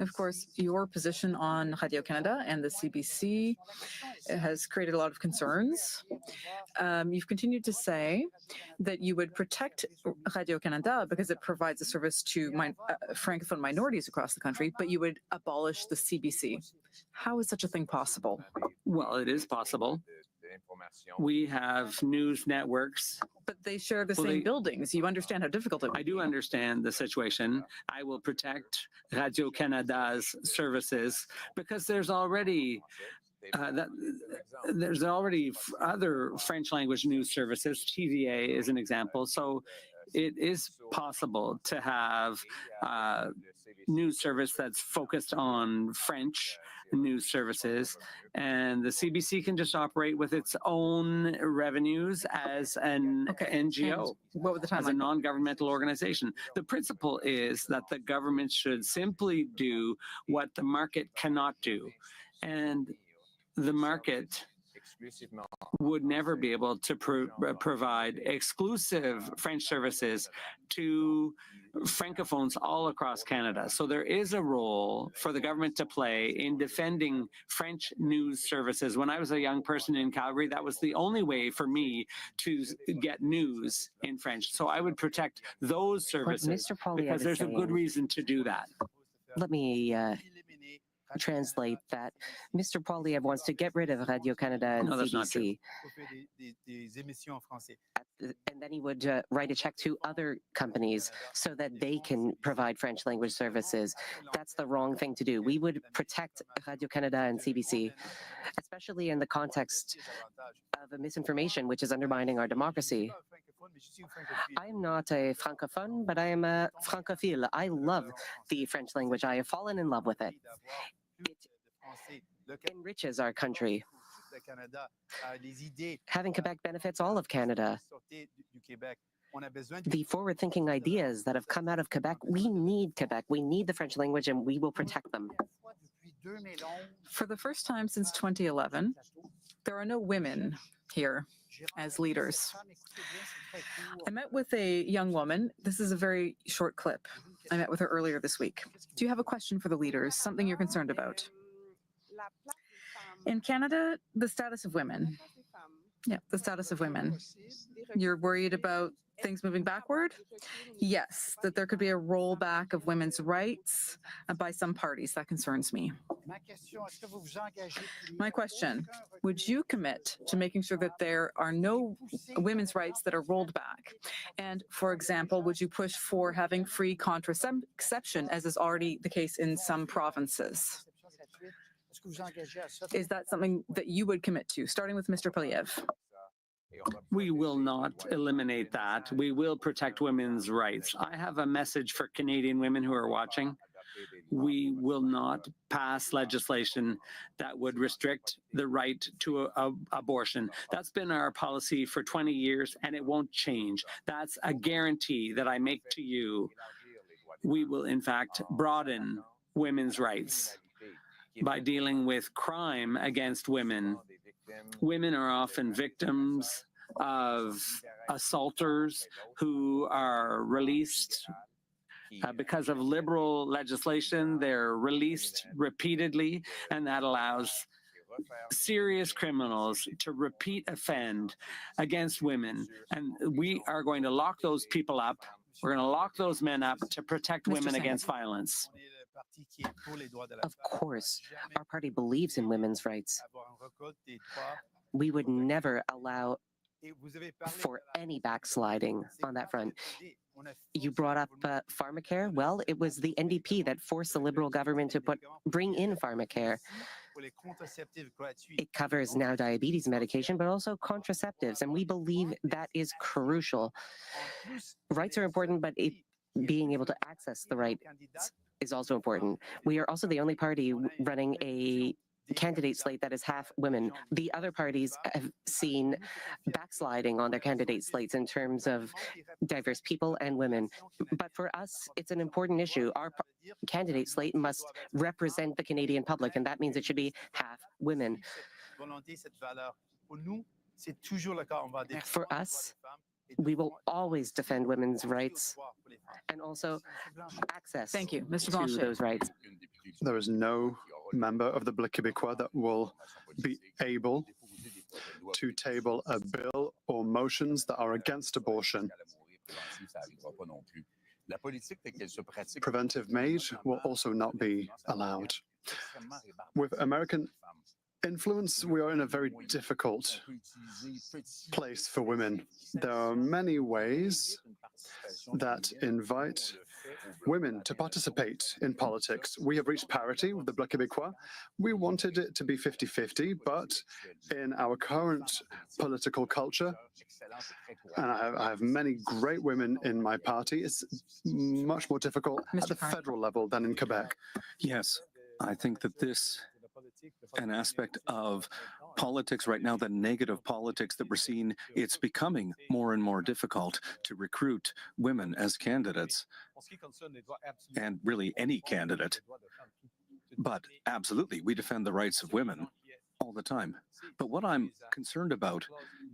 of course, your position on Radio-Canada and the CBC has created a lot of concerns. You've continued to say that you would protect Radio-Canada because it provides a service to Francophone minorities across the country, but you would abolish the CBC. How is such a thing possible? Well, it is possible. We have news networks. But they share the same buildings. You understand how difficult it is. I do understand the situation. I will protect Radio-Canada's services because there's already other French language news services. TVA is an example. So it is possible to have news service that's focused on French news services, and the CBC can just operate with its own revenues as an NGO, And what would the as a timeline? non-governmental organization. The principle is that the government should simply do what the market cannot do, and the market would never be able to provide exclusive French services to Francophones all across Canada. So there is a role for the government to play in defending French news services. When I was a young person in Calgary, that was the only way for me to get news in French. So I would protect those services Mr. Poilievre because is there's a good saying- reason to do that. Let me translate that. Mr. Poilievre wants to get rid of Radio-Canada and No, that's not CBC. And then he would write a check to other companies so that they can provide French language services. That's the wrong thing to do. We would protect Radio-Canada and CBC, especially in the context of a misinformation which is undermining our democracy. I'm not a francophone, but I am a francophile. I love the French language. I have fallen in love with it. It enriches our country. Having Quebec benefits all of Canada. The forward-thinking ideas that have come out of Quebec, we need Quebec. We need the French language, and we will protect them. For the first time since 2011, there are no women here as leaders. I met with a young woman. This is a very short clip. I met with her earlier this week. Do you have a question for the leaders, something you're concerned about? In Canada, the status of women. Yeah, the status of women. You're worried about things moving backward? Yes, that there could be a rollback of women's rights by some parties. That concerns me. My question, would you commit to making sure that there are no women's rights that are rolled back? And for example, would you push for having free contraception, as is already the case in some provinces? Is that something that you would commit to, starting with Mr. Poliev? We will not eliminate that. We will protect women's rights. I have a message for Canadian women who are watching. We will not pass legislation that would restrict the right to abortion. That's been our policy for 20 years, and it won't change. That's a guarantee that I make to you. We will, in fact, broaden women's rights by dealing with crime against women. Women are often victims of assaulters who are released because of liberal legislation. They're released repeatedly, and that allows serious criminals to repeat offend against women. And we are going to lock those people up. We're going to lock those men up to protect women against violence. Of course, our party believes in women's rights. We would never allow for any backsliding on that front. You brought up pharmacare. Well, it was the NDP that forced the Liberal government to bring in pharmacare. It covers now diabetes medication, but also contraceptives, and we believe that is crucial. Rights are important, but being able to access the rights is also important. We are also the only party running a candidate slate that is half women. The other parties have seen backsliding on their candidate slates in terms of diverse people and women. But for us, it's an important issue. Our candidate slate must represent the Canadian public, and that means it should be half women. For us, we will always defend women's rights and also access Thank you, Mr. to those rights. There is no member of the Bloc Québécois that will be able to table a bill or motions that are against abortion. Preventive Maid will also not be allowed. With American influence, we are in a very difficult place for women. There are many ways that invite women to participate in politics. We have reached parity with the Bloc Québécois. We wanted it to be 50-50, but in our current political culture, and I have many great women in my party, it's much more difficult at the federal level than in Quebec. Yes, I think that this an aspect of politics right now, the negative politics that we're seeing, it's becoming more and more difficult to recruit women as candidates, and really any candidate. But absolutely, we defend the rights of women all the time. But what I'm concerned about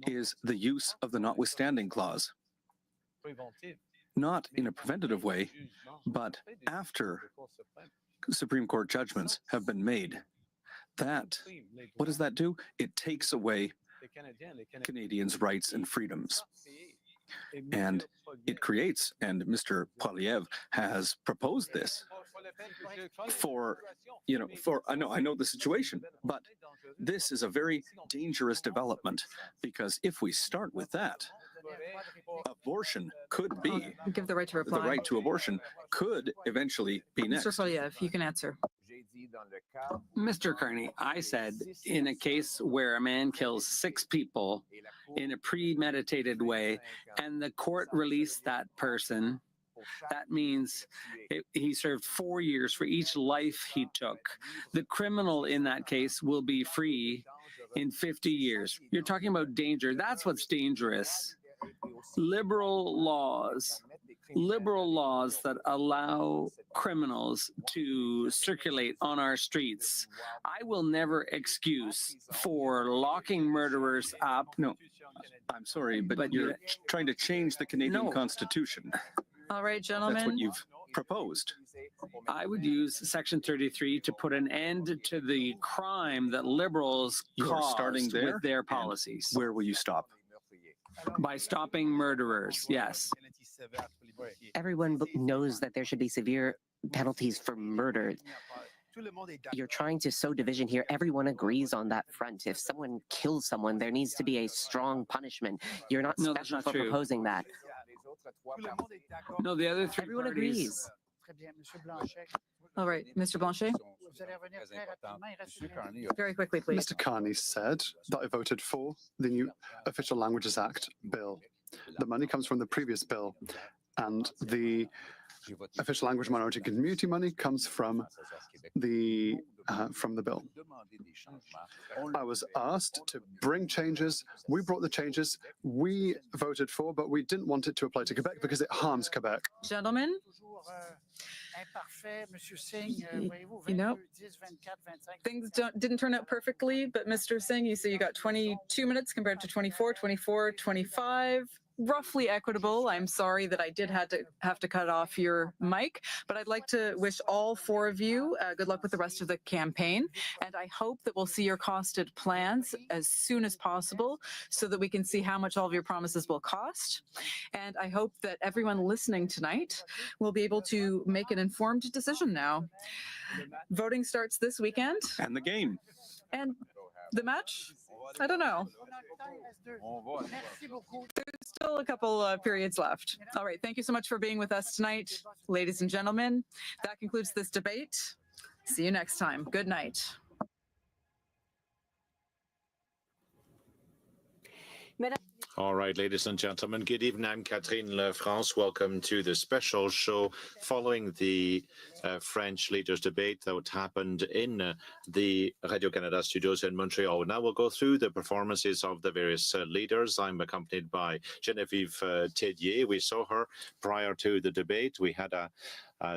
is the use of the notwithstanding clause. Not in a preventative way, but after Supreme Court judgments have been made. That, what does that do? It takes away Canadians' rights and freedoms. And it creates, and Mr. Poliev has proposed this I know the situation, but this is a very dangerous development, because if we start with that, abortion could be, give the right to reply. The right to abortion could eventually be next. Mr. Poliev, you can answer. Mr. Carney, I said in a case where a man kills 6 people in a premeditated way, and the court released that person, that means he served 4 years for each life he took. The criminal in that case will be free in 50 years. You're talking about danger. That's what's dangerous. Liberal laws that allow criminals to circulate on our streets. I will never excuse for locking murderers up. No, I'm sorry, but you're trying to change the Canadian Constitution. All right, That's what gentlemen. you've proposed. I would use Section 33 to put an end to the crime that liberals You're starting caused there, with their and policies. Where will you stop? By stopping murderers, yes. Everyone knows that there should be severe penalties for murder. You're trying to sow division here. Everyone agrees on that front. If someone kills someone, there needs to be a strong punishment. You're not No, that's special not for true. proposing that. No, the other three Everyone parties. agrees. Très bien, Monsieur Blanchet. All right, Mr. Blanchet, Vous allez revenir très rapidement. Il reste une minute. very quickly, please. Mr. Carney said that I voted for the new Official Languages Act bill. The money comes from the previous bill, and the official language minority community money comes from the bill. I was asked to bring changes. We brought the changes. We voted for, but we didn't want it to apply to Quebec because it harms Quebec. Gentlemen, Toujours imparfait, Monsieur Singh. Voyez-vous, You know, 22, 10, 24, 25. things didn't turn out perfectly, but Mr. Singh, you say you got 22 minutes compared to 24, 24, 25. Roughly equitable. I'm sorry that I did have to cut off your mic, but I'd like to wish all four of you good luck with the rest of the campaign. And I hope that we'll see your costed plans as soon as possible so that we can see how much all of your promises will cost. And I hope that everyone listening tonight will be able to make an informed decision now. Voting starts this weekend. And the game. And the match? I don't know. Merci beaucoup. There's still a couple periods left. All right. Thank you so much for being with us tonight, ladies and gentlemen. That concludes this debate. See you next time. Good night. All right, ladies and gentlemen, good evening. I'm Catherine Lefrance. Welcome to the special show following the French leaders debate that happened in the Radio-Canada studios in Montreal. Now we'll go through the performances of the various leaders. I'm accompanied by Geneviève Tédier. We saw her prior to the debate. We had a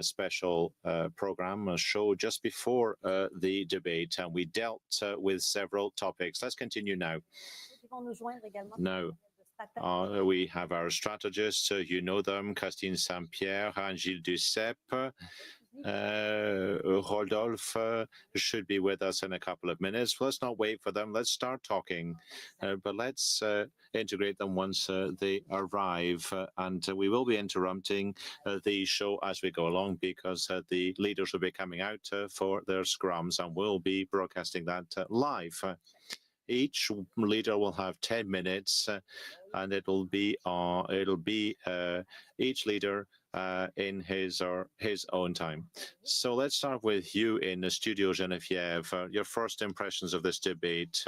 special program, a show just before the debate, and we dealt with several topics. Let's continue now. Now, we have our strategists, you know them, Christine Saint-Pierre and Gilles Duceppe. Rodolphe should be with us in a couple of minutes. Let's not wait for them. Let's start talking, but let's integrate them once they arrive. And we will be interrupting the show as we go along because the leaders will be coming out for their scrums, and we'll be broadcasting that live. Each leader will have 10 minutes, and it'll be each leader in his or his own time. So let's start with you in the studio, Geneviève. Your first impressions of this debate.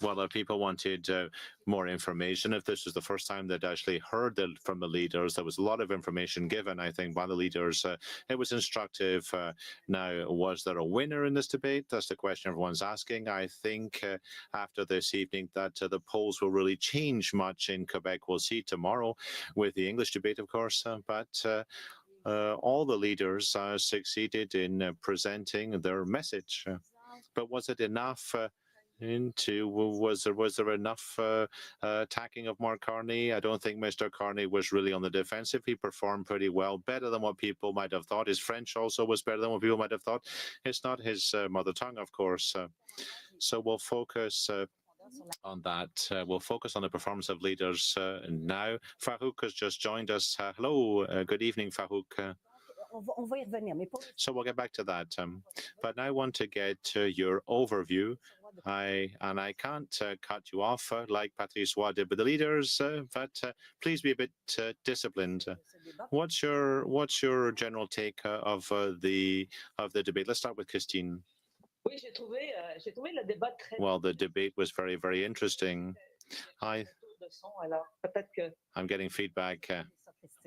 Well, people wanted more information. If this was the first time they'd actually heard from the leaders, there was a lot of information given, I think, by the leaders. It was instructive. Now, was there a winner in this debate? That's the question everyone's asking. I think after this evening that the polls will really change much in Quebec. We'll see tomorrow with the English debate, of course, but all the leaders succeeded in presenting their message. But was it enough? Was there enough attacking of Mark Carney? I don't think Mr. Carney was really on the defensive. He performed pretty well, better than what people might have thought. His French also was better than what people might have thought. It's not his mother tongue, of course. So we'll focus on that. We'll focus on the performance of leaders now. Farouk has just joined us. Hello, good evening, Farouk. So we'll get back to that. But now I want to get your overview. I can't cut you off like Patrice Roy did with the leaders, but please be a bit disciplined. What's your general take of the debate? Let's start with Christine. Well, the debate was very, very interesting. Hi, I'm getting feedback.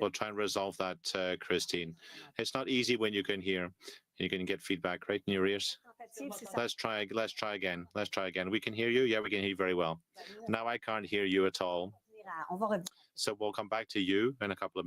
We'll try and resolve that, Christine. It's not easy when you can hear. You can get feedback right in your ears. Let's try again. Let's try again. We can hear you. Yeah, we can hear you very well. Now I can't hear you at all. So we'll come back to you in a couple of minutes.